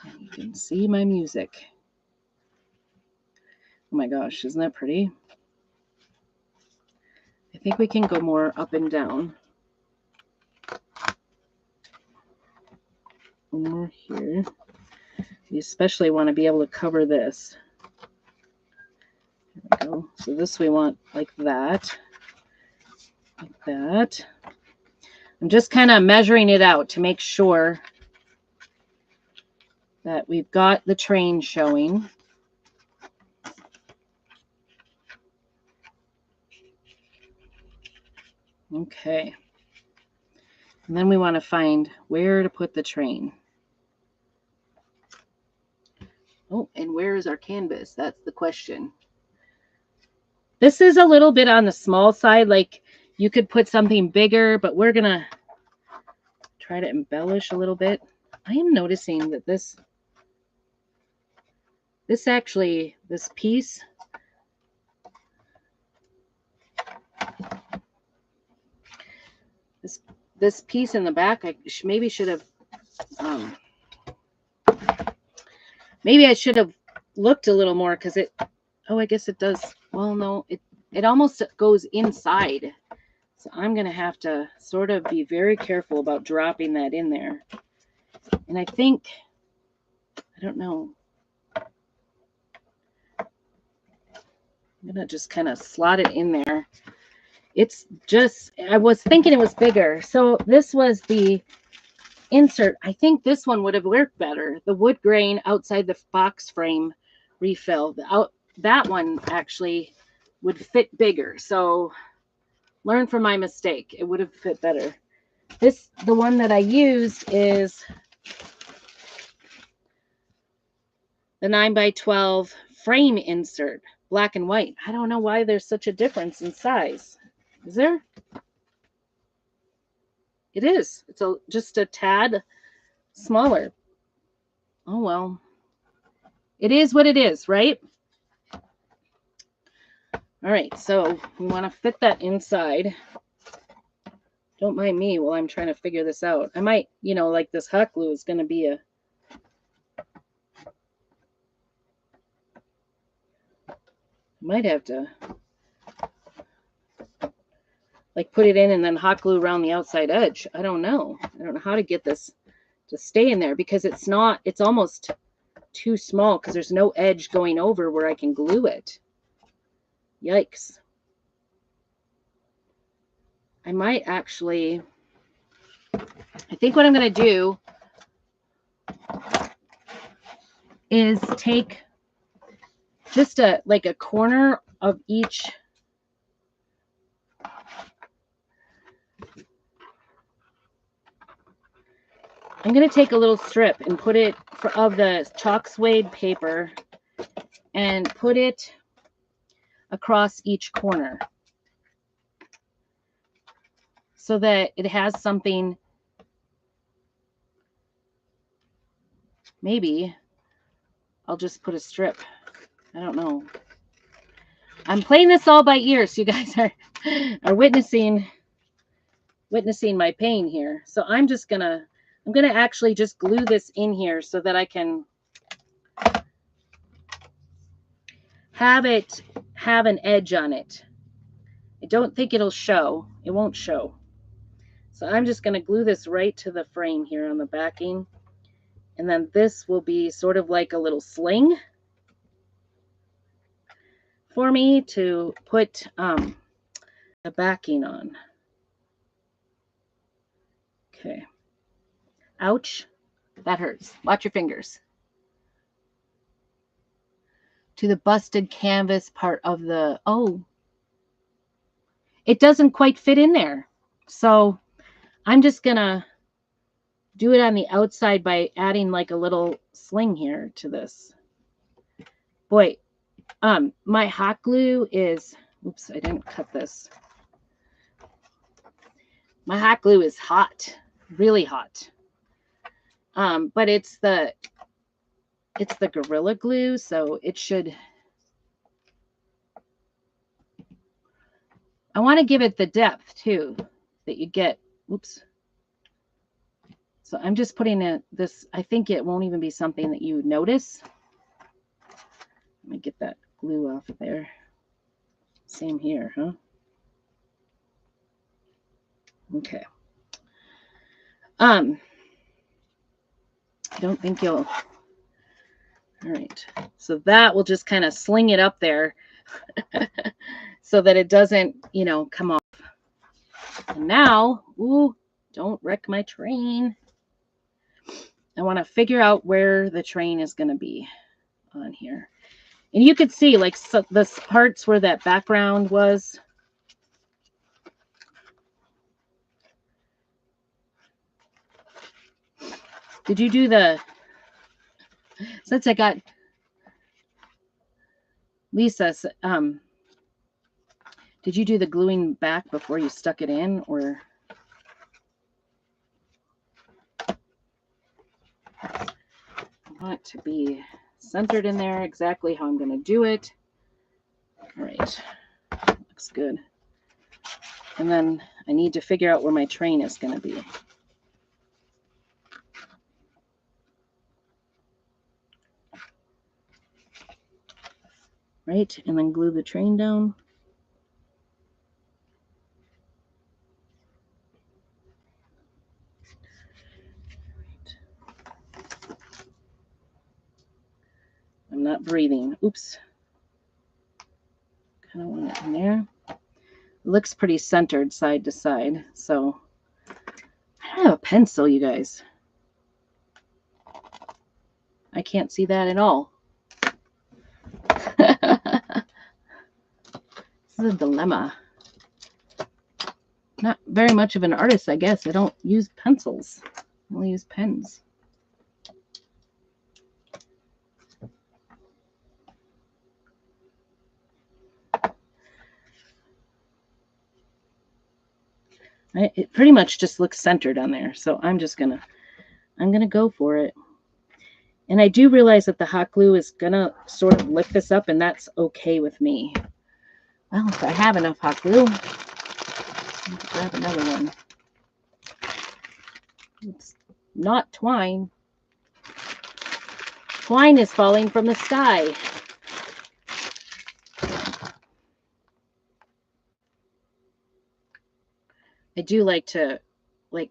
Speaker 1: And you can see my music. Oh my gosh, isn't that pretty? I think we can go more up and down. More here. You especially want to be able to cover this. There we go. So this we want like that. Like that. I'm just kind of measuring it out to make sure that we've got the train showing. Okay. And then we want to find where to put the train. Oh, and where is our canvas? That's the question. This is a little bit on the small side. Like you could put something bigger, but we're going to try to embellish a little bit. I am noticing that this piece, this piece in the back, I maybe should have, maybe I should have looked a little more because it, oh, I guess it does. Well, no, it almost goes inside. So I'm going to have to sort of be very careful about dropping that in there. And I think, I don't know. I'm going to just kind of slot it in there. It's just, I was thinking it was bigger. So this was the insert. I think this one would have worked better. The wood grain outside the box frame refill. That one actually would fit bigger. So learn from my mistake. It would have fit better. The one that I used is the 9x12 frame insert, black and white. I don't know why there's such a difference in size. Is there? It is. It's just a tad smaller. Oh, well. It is what it is, right? All right, so we want to fit that inside. Don't mind me while I'm trying to figure this out. I might, like this hot glue is going to be a... might have to like put it in and then hot glue around the outside edge. I don't know. I don't know how to get this to stay in there because it's almost too small because there's no edge going over where I can glue it. Yikes. I might actually, I think what I'm going to do is take just a corner of each. I'm going to take a little strip and put it of the chalk suede paper and put it across each corner so that it has something. Maybe I'll just put a strip. I don't know. I'm playing this all by ear, so you guys are witnessing my pain here. So I'm gonna actually just glue this in here so that I can have an edge on it. I don't think it'll show. It won't show. So I'm just gonna glue this right to the frame here on the backing. And then this will be sort of like a little sling for me to put the backing on. Okay. Ouch. That hurts. Watch your fingers. To the busted canvas part of the, oh, it doesn't quite fit in there. So I'm just going to do it on the outside by adding like a little sling here to this. Boy, my hot glue is Oops, I didn't cut this. My hot glue is hot, really hot. But it's the Gorilla Glue, so it should. I want to give it the depth too that you get. Oops. So I'm just putting this. I think it won't even be something that you notice. Let me get that glue off there. Same here, huh? Okay. I don't think you'll. All right. So that will just kind of sling it up there so that it doesn't, come off. And now, ooh, don't wreck my train. I want to figure out where the train is going to be on here. And you could see like the parts where that background was. Did you do since I got Lisa, did you do the gluing back before you stuck it in, or? I want it to be centered in there exactly how I'm going to do it. All right, looks good. And then I need to figure out where my train is going to be. Right, and then glue the train down. I'm not breathing. Oops. Kind of want it in there. It looks pretty centered side to side. So I don't have a pencil, you guys. I can't see that at all. This is a dilemma. Not very much of an artist, I guess. I don't use pencils. I only use pens. It pretty much just looks centered on there. So I'm gonna go for it. And I do realize that the hot glue is gonna sort of lift this up, and that's okay with me. Well, if I have enough hot glue, I'll grab another one. It's not twine. Twine is falling from the sky. I do like to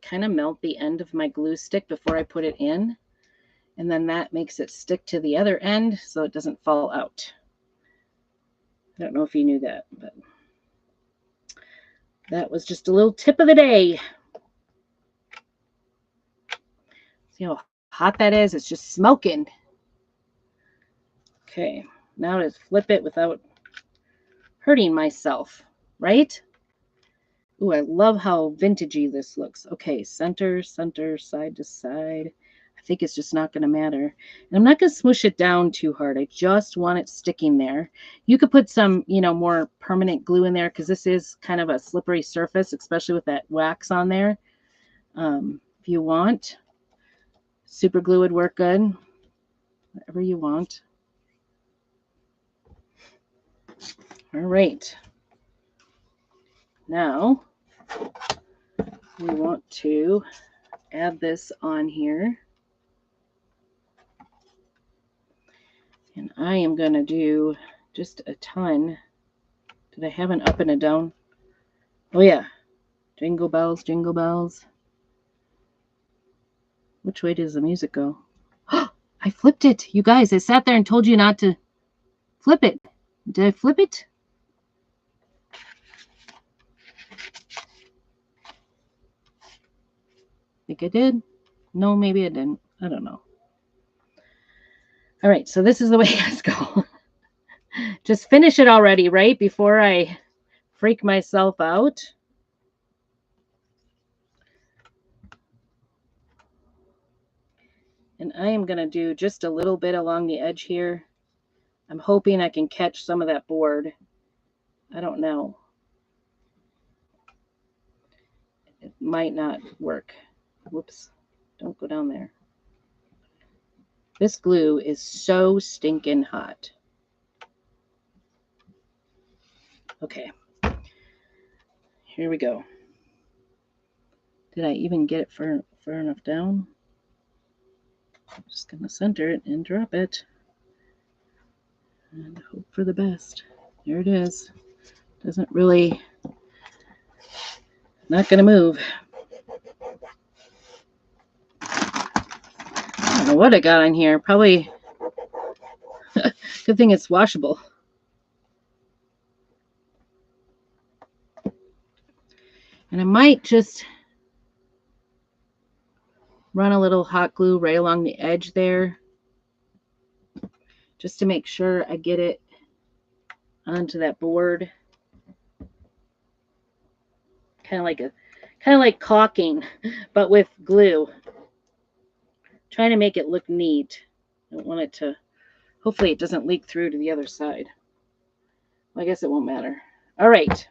Speaker 1: kind of melt the end of my glue stick before I put it in. And then that makes it stick to the other end so it doesn't fall out. I don't know if you knew that, but that was just a little tip of the day. See how hot that is? It's just smoking. Okay, now to flip it without hurting myself, right? Ooh, I love how vintagey this looks. Okay, center, center, side to side. I think it's just not going to matter. And I'm not going to smoosh it down too hard. I just want it sticking there. You could put some, more permanent glue in there because this is kind of a slippery surface, especially with that wax on there. If you want, super glue would work good. Whatever you want. All right. Now, we want to add this on here. And I am going to do just a ton. Did I have an up and a down? Oh, yeah. Jingle bells, jingle bells. Which way does the music go? I flipped it. You guys, I sat there and told you not to flip it. Did I flip it? Think I did? No, maybe I didn't. I don't know. All right, so this is the way it has to go. Just finish it already, right? Before I freak myself out. And I am going to do just a little bit along the edge here. I'm hoping I can catch some of that board. I don't know. It might not work. Whoops. Don't go down there. This glue is so stinking hot. Okay. Here we go. Did I even get it far enough down? I'm just going to center it and drop it. And hope for the best. There it is. Doesn't really, not going to move. I don't know what I got on here. Probably, good thing it's washable. And I might just run a little hot glue right along the edge there, just to make sure I get it onto that board. Kind of like caulking, but with glue. Trying to make it look neat. I don't want it to, hopefully it doesn't leak through to the other side. Well, I guess it won't matter. All right.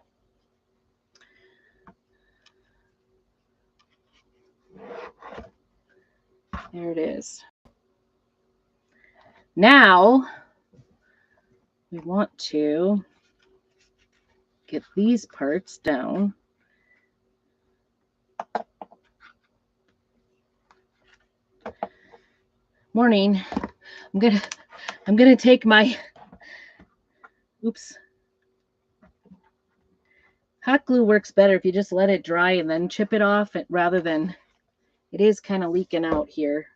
Speaker 1: There it is. Now we want to get these parts down. Morning. I'm gonna take my, oops. Hot glue works better if you just let it dry and then chip it off rather than, it is kind of leaking out here,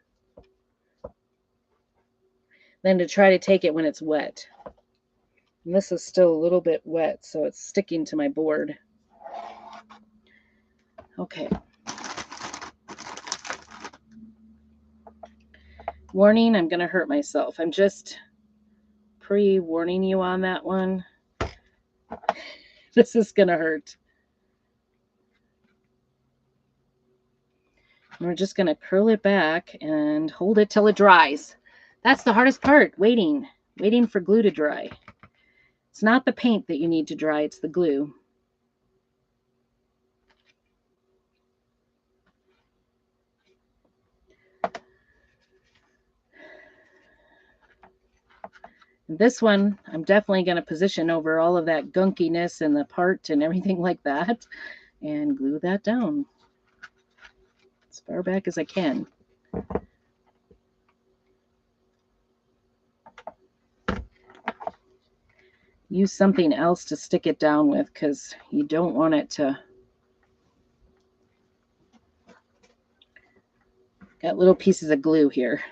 Speaker 1: than to try to take it when it's wet. And this is still a little bit wet, so it's sticking to my board. Okay. Warning, I'm going to hurt myself. I'm just pre-warning you on that one. This is going to hurt. And we're just going to curl it back and hold it till it dries. That's the hardest part, waiting for glue to dry. It's not the paint that you need to dry, it's the glue. This one, I'm definitely going to position over all of that gunkiness and the part and everything like that and glue that down as far back as I can. Use something else to stick it down with because you don't want it to. Got little pieces of glue here.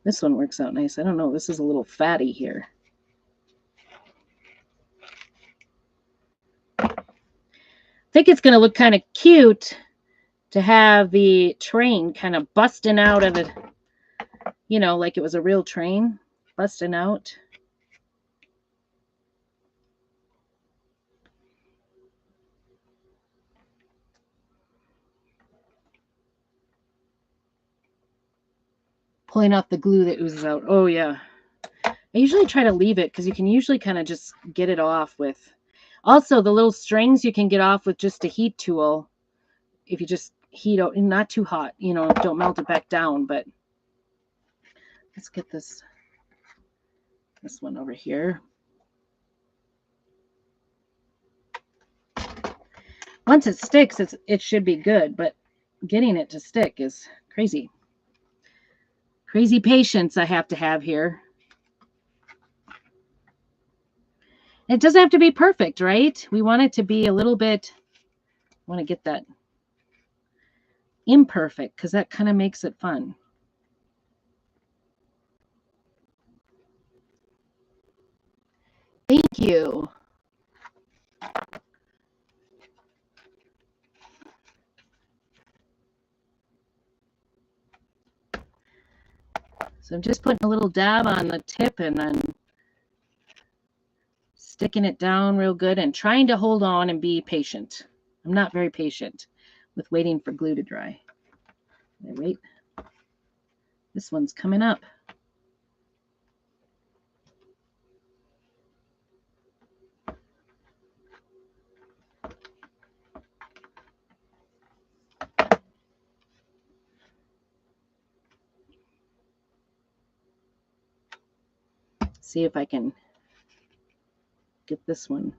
Speaker 1: This one works out nice. I don't know. This is a little fatty here. I think it's going to look kind of cute to have the train kind of busting out of the, you know, like it was a real train busting out. Pulling off the glue that oozes out. Oh, yeah. I usually try to leave it because you can usually kind of just get it off with. Also, the little strings you can get off with just a heat tool. If you just heat out, not too hot, you know, don't melt it back down. But let's get this one over here. Once it sticks, it should be good, but getting it to stick is crazy. Crazy patience I have to have here. It doesn't have to be perfect, right? We want it to be a little bit, I want to get that imperfect because that kind of makes it fun. Thank you. So I'm just putting a little dab on the tip and then sticking it down real good and trying to hold on and be patient. I'm not very patient with waiting for glue to dry. Wait. This one's coming up. See if I can get this one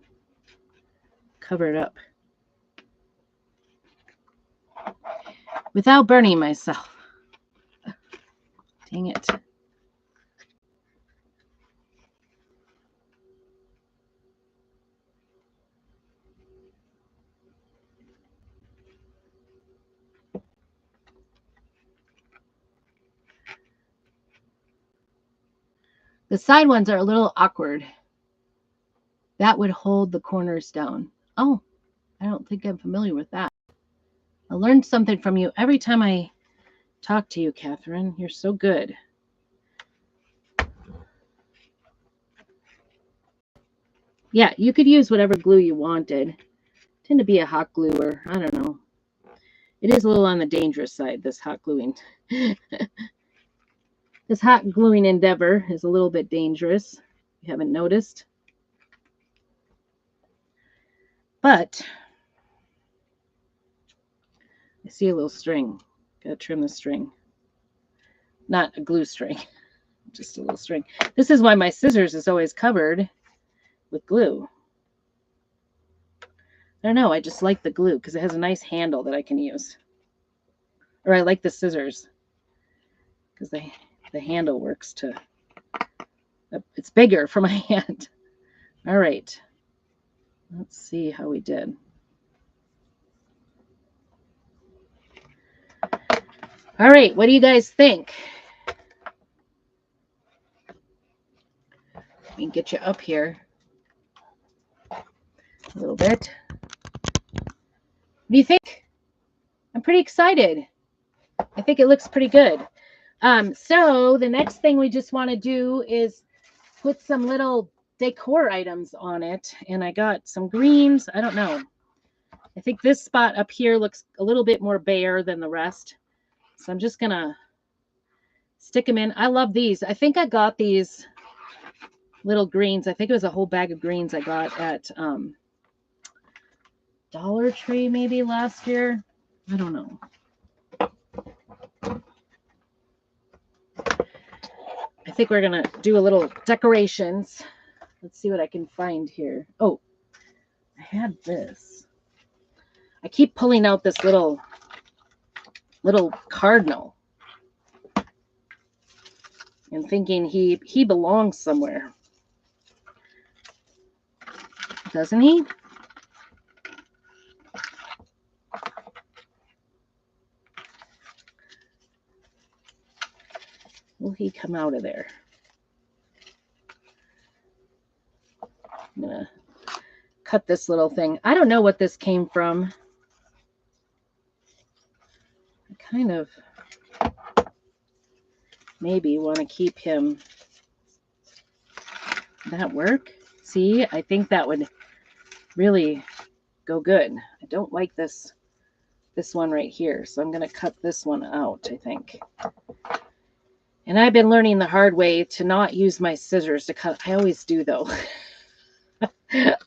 Speaker 1: covered up without burning myself. Dang it. The side ones are a little awkward. That would hold the corners down. Oh, I don't think I'm familiar with that. I learned something from you every time I talk to you, Catherine. You're so good. Yeah, you could use whatever glue you wanted. Tend to be a hot glue, or I don't know. It is a little on the dangerous side, this hot gluing. This hot gluing endeavor is a little bit dangerous. You haven't noticed. But I see a little string. Gotta trim the string. Not a glue string, just a little string. This is why my scissors is always covered with glue. I don't know, I just like the glue because it has a nice handle that I can use. Or I like the scissors because the handle works to, it's bigger for my hand. All right, let's see how we did. All right, what do you guys think? Let me get you up here a little bit. What do you think? I'm pretty excited. I think it looks pretty good. So the next thing we just want to do is put some little decor items on it. And I got some greens. I don't know. I think this spot up here looks a little bit more bare than the rest. So I'm just going to stick them in. I love these. I think I got these little greens. I think it was a whole bag of greens I got at Dollar Tree maybe last year. I don't know. I think we're going to do a little decorations. Let's see what I can find here. Oh, I had this. I keep pulling out this little cardinal and thinking he belongs somewhere. Doesn't he? Will he come out of there? I'm going to cut this little thing. I don't know what this came from. I kind of maybe want to keep him. That work? See, I think that would really go good. I don't like this one right here, so I'm going to cut this one out, I think. And I've been learning the hard way to not use my scissors to cut. I always do, though.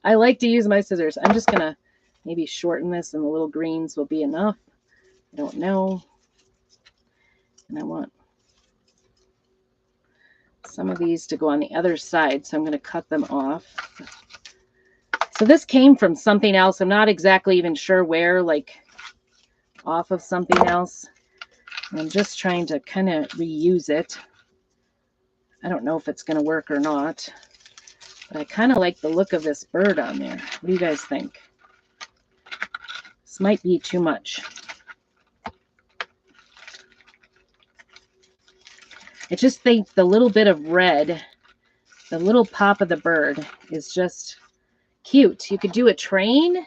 Speaker 1: I like to use my scissors. I'm just going to maybe shorten this, and the little greens will be enough. I don't know. And I want some of these to go on the other side, so I'm going to cut them off. So this came from something else. I'm not exactly even sure where, like off of something else. I'm just trying to kind of reuse it. I don't know if it's going to work or not, but I kind of like the look of this bird on there. What do you guys think? This might be too much. I just think the little bit of red, the little pop of the bird is just cute. You could do a train.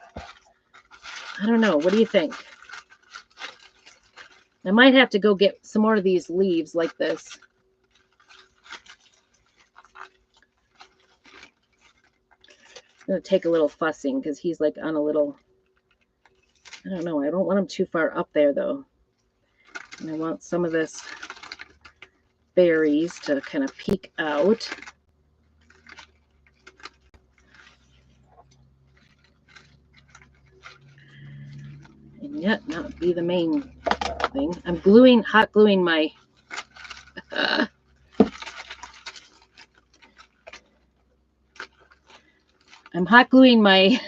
Speaker 1: I don't know. What do you think? I might have to go get some more of these leaves like this. It's going to take a little fussing because he's like on a little, I don't know. I don't want him too far up there though. And I want some of this berries to kind of peek out. And yet not be the main thing. I'm hot gluing my I'm hot gluing my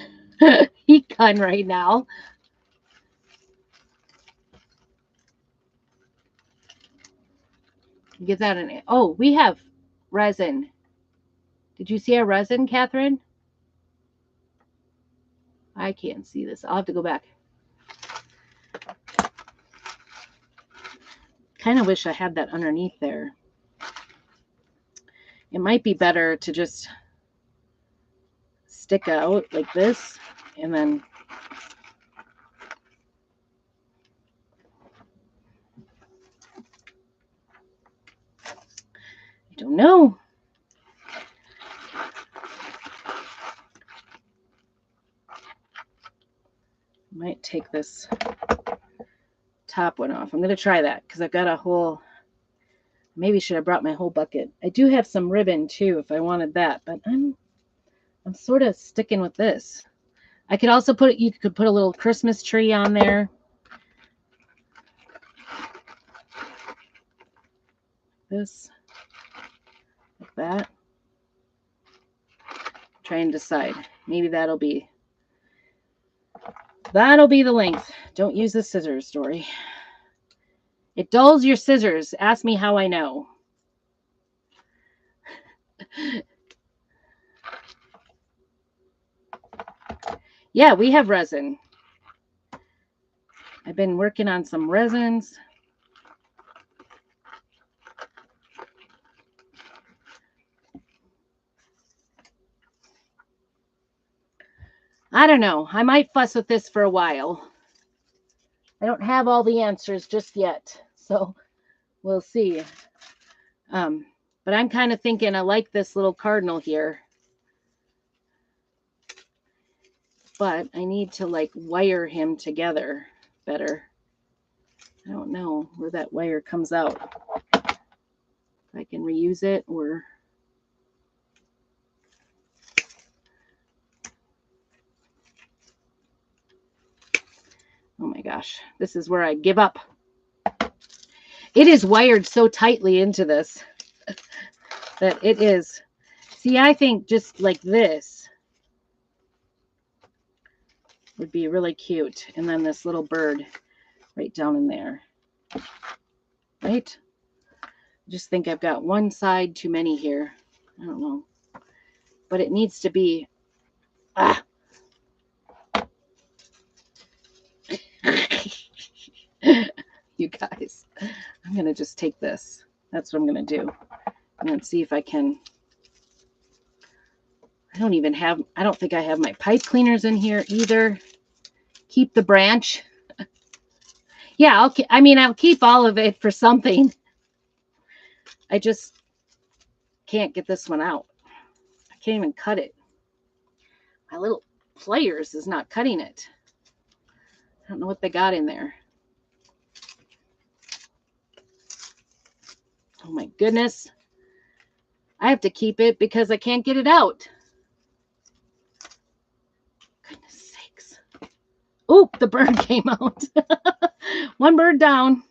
Speaker 1: heat gun right now. Get that in it. Oh, we have resin. Did you see our resin, Catherine? I can't see this. I'll have to go back. Kind of wish I had that underneath there. It might be better to just stick out like this and then I don't know. Might take this top one off. I'm going to try that because I've got a whole, maybe should have brought my whole bucket. I do have some ribbon too if I wanted that, but I'm sort of sticking with this. I could also you could put a little Christmas tree on there. This, like that. Try and decide. Maybe that'll be the length. Don't use the scissors, Dory. It dulls your scissors. Ask me how I know. Yeah, we have resin. I've been working on some resins. I don't know. I might fuss with this for a while. I don't have all the answers just yet, so we'll see. But I'm kind of thinking I like this little cardinal here. But I need to like wire him together better. I don't know where that wire comes out. If I can reuse it or... Oh my gosh, this is where I give up. It is wired so tightly into this that it is. See, I think just like this would be really cute. And then this little bird right down in there. Right? I just think I've got one side too many here. I don't know. But it needs to be... You guys, I'm going to just take this. That's what I'm going to do. And then see if I can... I don't think I have my pipe cleaners in here either. Keep the branch. Yeah, I'll keep all of it for something. I just can't get this one out. I can't even cut it. My little pliers is not cutting it. I don't know what they got in there. Oh my goodness. I have to keep it because I can't get it out. Goodness sakes. Oop, the bird came out. One bird down.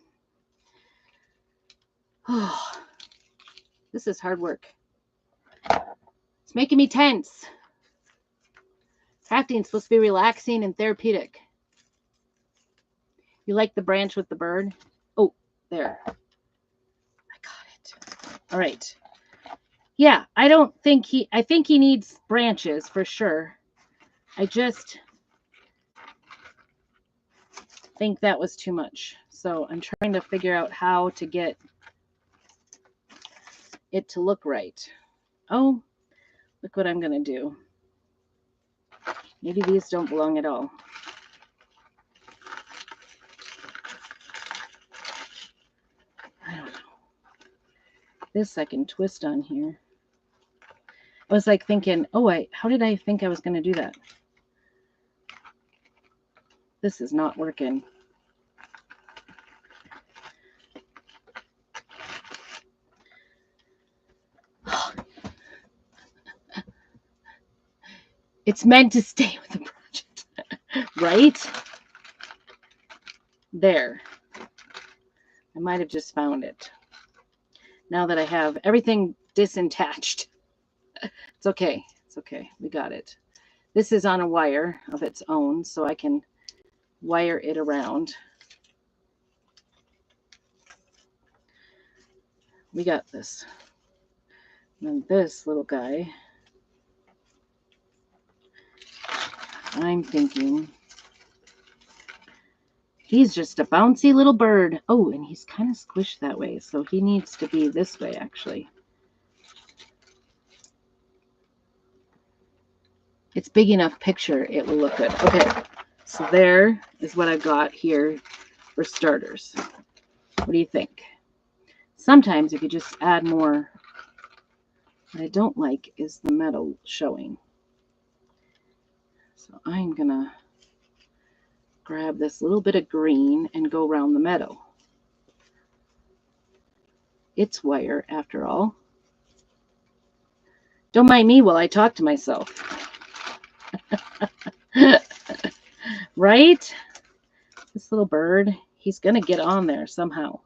Speaker 1: Oh, this is hard work. It's making me tense. Crafting is supposed to be relaxing and therapeutic. You like the branch with the bird? Oh, there. I got it. All right. Yeah, I think he needs branches for sure. I just think that was too much. So I'm trying to figure out how to get it to look right. Oh, look what I'm going to do. Maybe these don't belong at all. I don't know. This I can twist on here. I was like thinking, how did I think I was going to do that? This is not working. It's meant to stay with the project, right? There. I might have just found it. Now that I have everything disattached. It's okay. It's okay. We got it. This is on a wire of its own, so I can wire it around. We got this. And then this little guy, I'm thinking he's just a bouncy little bird. Oh, and he's kind of squished that way, so he needs to be this way, actually. It's big enough picture, it will look good. Okay, so there is what I've got here for starters. What do you think? Sometimes if you just add more, what I don't like is the metal showing. So I'm gonna grab this little bit of green and go around the meadow. It's wire after all. Don't mind me while I talk to myself. Right? This little bird, he's gonna get on there somehow.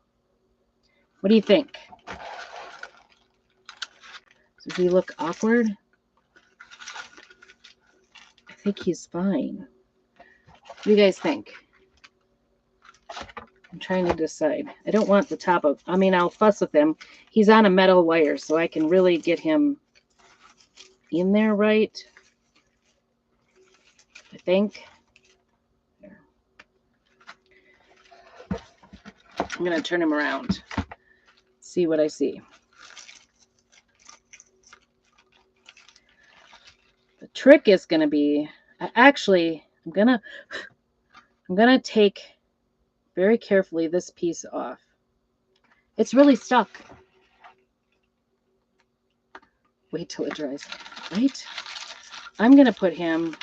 Speaker 1: What do you think? Does he look awkward? I think he's fine. What do you guys think? I'm trying to decide. I don't want the top of, I'll fuss with him. He's on a metal wire, so I can really get him in there right. I think. There. I'm going to turn him around. See what I see. The trick is going to be, actually, I'm going to take very carefully this piece off. It's really stuck. Wait till it dries, right? I'm going to put him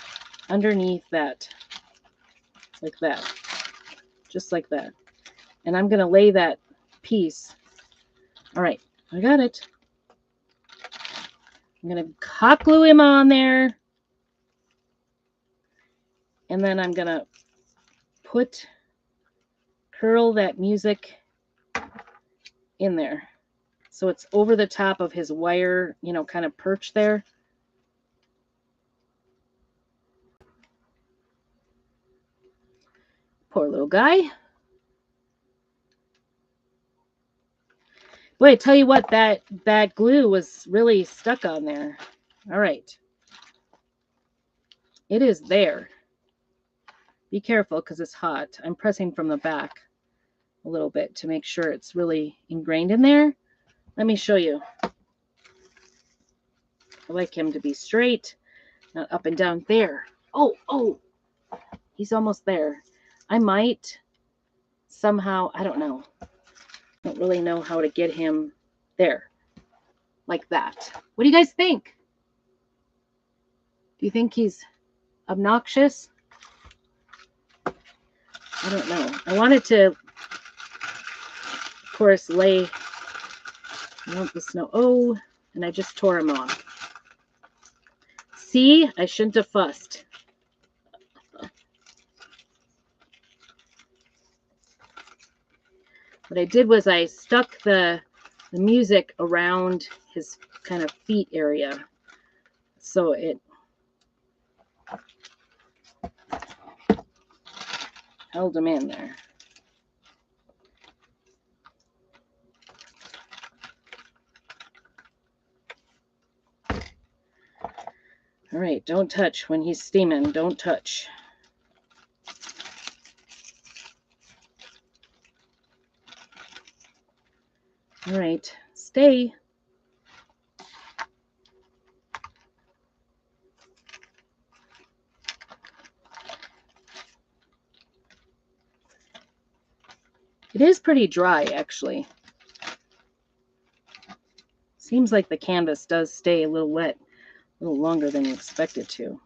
Speaker 1: underneath that, like that, just like that. And I'm going to lay that piece. All right, I got it. I'm going to hot glue him on there. And then I'm going to curl that music in there. So it's over the top of his wire, kind of perch there. Poor little guy. Boy, I tell you what, that glue was really stuck on there. All right. It is there. Be careful because it's hot. I'm pressing from the back a little bit to make sure it's really ingrained in there. Let me show you. I like him to be straight, not up and down. There. Oh, he's almost there. I might somehow, I don't know. I don't really know how to get him there, like that. What do you guys think? Do you think he's obnoxious? I don't know. I wanted to, of course, lay the snow. Oh, and I just tore him off. See, I shouldn't have fussed. What I did was I stuck the music around his kind of feet area, so it held him in there. All right, don't touch when he's steaming. Don't touch. All right, stay. It is pretty dry, actually. Seems like the canvas does stay a little wet, a little longer than you expect it to.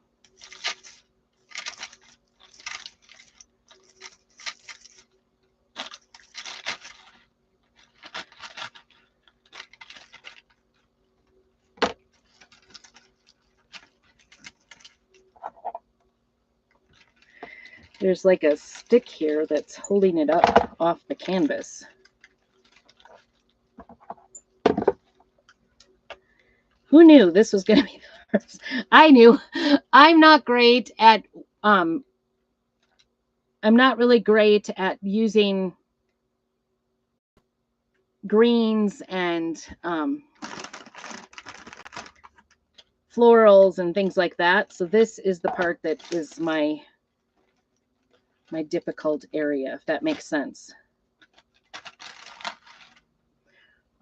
Speaker 1: there's like a stick here that's holding it up off the canvas. Who knew this was going to be the first? I knew. I'm not great at I'm not really great at using greens and florals and things like that. So this is the part that is my difficult area, if that makes sense.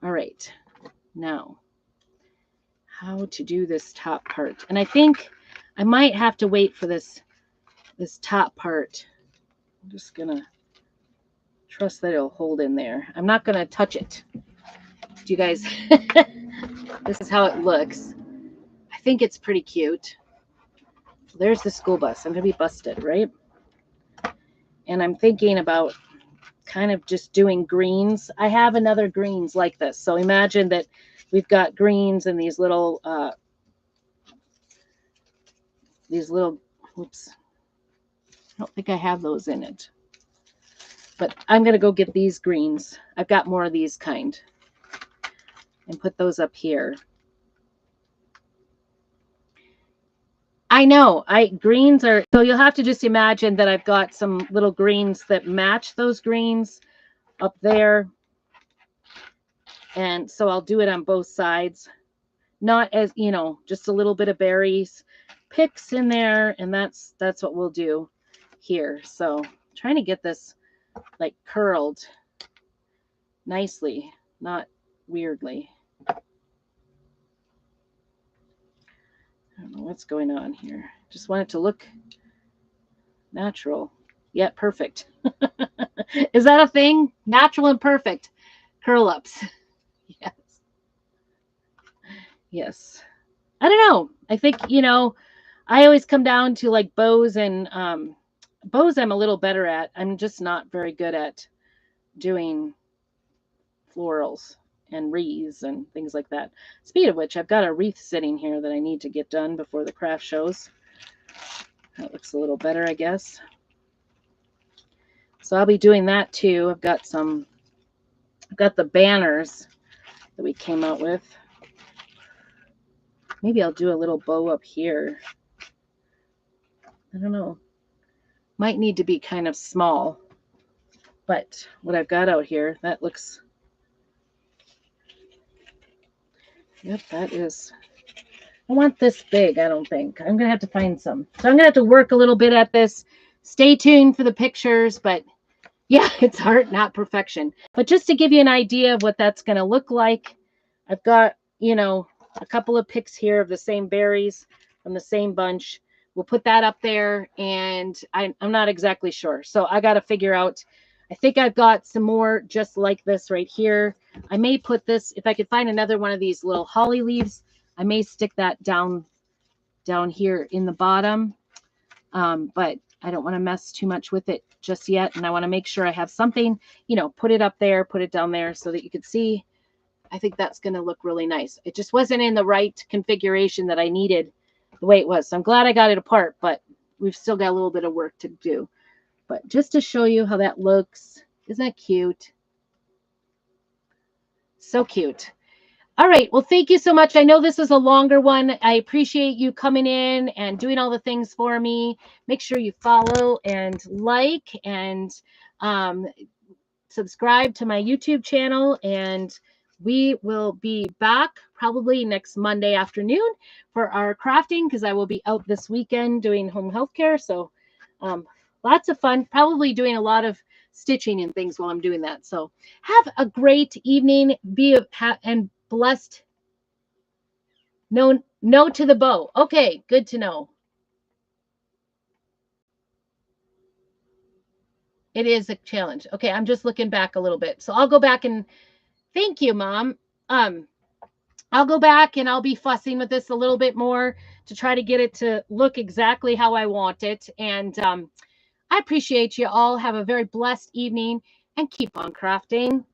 Speaker 1: All right, now how to do this top part. And I think I might have to wait for this top part. I'm just gonna trust that it'll hold in there. I'm not gonna touch it. Do you guys, this is how it looks. I think it's pretty cute. There's the school bus. I'm gonna be busted, right? And I'm thinking about kind of just doing greens. I have another greens like this. So imagine that we've got greens and these little, oops. I don't think I have those in it. But I'm going to go get these greens. I've got more of these kind. And put those up here. I know, greens are, so you'll have to just imagine that I've got some little greens that match those greens up there. And so I'll do it on both sides. Not as, you know, just a little bit of berries, picks in there, and that's what we'll do here. So I'm trying to get this like curled nicely, not weirdly. I don't know what's going on here. Just want it to look natural. Yeah, perfect. Is that a thing? Natural and perfect. Curl ups. Yes. Yes. I don't know. I think, you know, I always come down to like bows and bows I'm a little better at. I'm just not very good at doing florals and wreaths and things like that. Speaking of which, I've got a wreath sitting here that I need to get done before the craft shows. That looks a little better, I guess. So I'll be doing that too. I've got the banners that we came out with. Maybe I'll do a little bow up here. I don't know. Might need to be kind of small. But what I've got out here, that looks... Yep, that is... I want this big, I don't think. I'm going to have to find some. So I'm going to have to work a little bit at this. Stay tuned for the pictures, but yeah, it's art, not perfection. But just to give you an idea of what that's going to look like, I've got, you know, a couple of picks here of the same berries from the same bunch. We'll put that up there, and I'm not exactly sure. So I got to figure out. I think I've got some more just like this right here. I may put this, if I could find another one of these little holly leaves, I may stick that down here in the bottom. But I don't want to mess too much with it just yet. And I want to make sure I have something, you know, put it up there, put it down there so that you can see. I think that's going to look really nice. It just wasn't in the right configuration that I needed the way it was. So I'm glad I got it apart, but we've still got a little bit of work to do. But just to show you how that looks, isn't that cute? So cute. All right. Well, thank you so much. I know this is a longer one. I appreciate you coming in and doing all the things for me. Make sure you follow and like and subscribe to my YouTube channel. And we will be back probably next Monday afternoon for our crafting, because I will be out this weekend doing home health care. So lots of fun, probably doing a lot of stitching and things while I'm doing that. So have a great evening. And blessed. No to the bow. Okay, good to know. It is a challenge. Okay, I'm just looking back a little bit. So I'll go back and thank you, Mom. I'll go back and I'll be fussing with this a little bit more to try to get it to look exactly how I want it. And I appreciate you all. Have a very blessed evening and keep on crafting.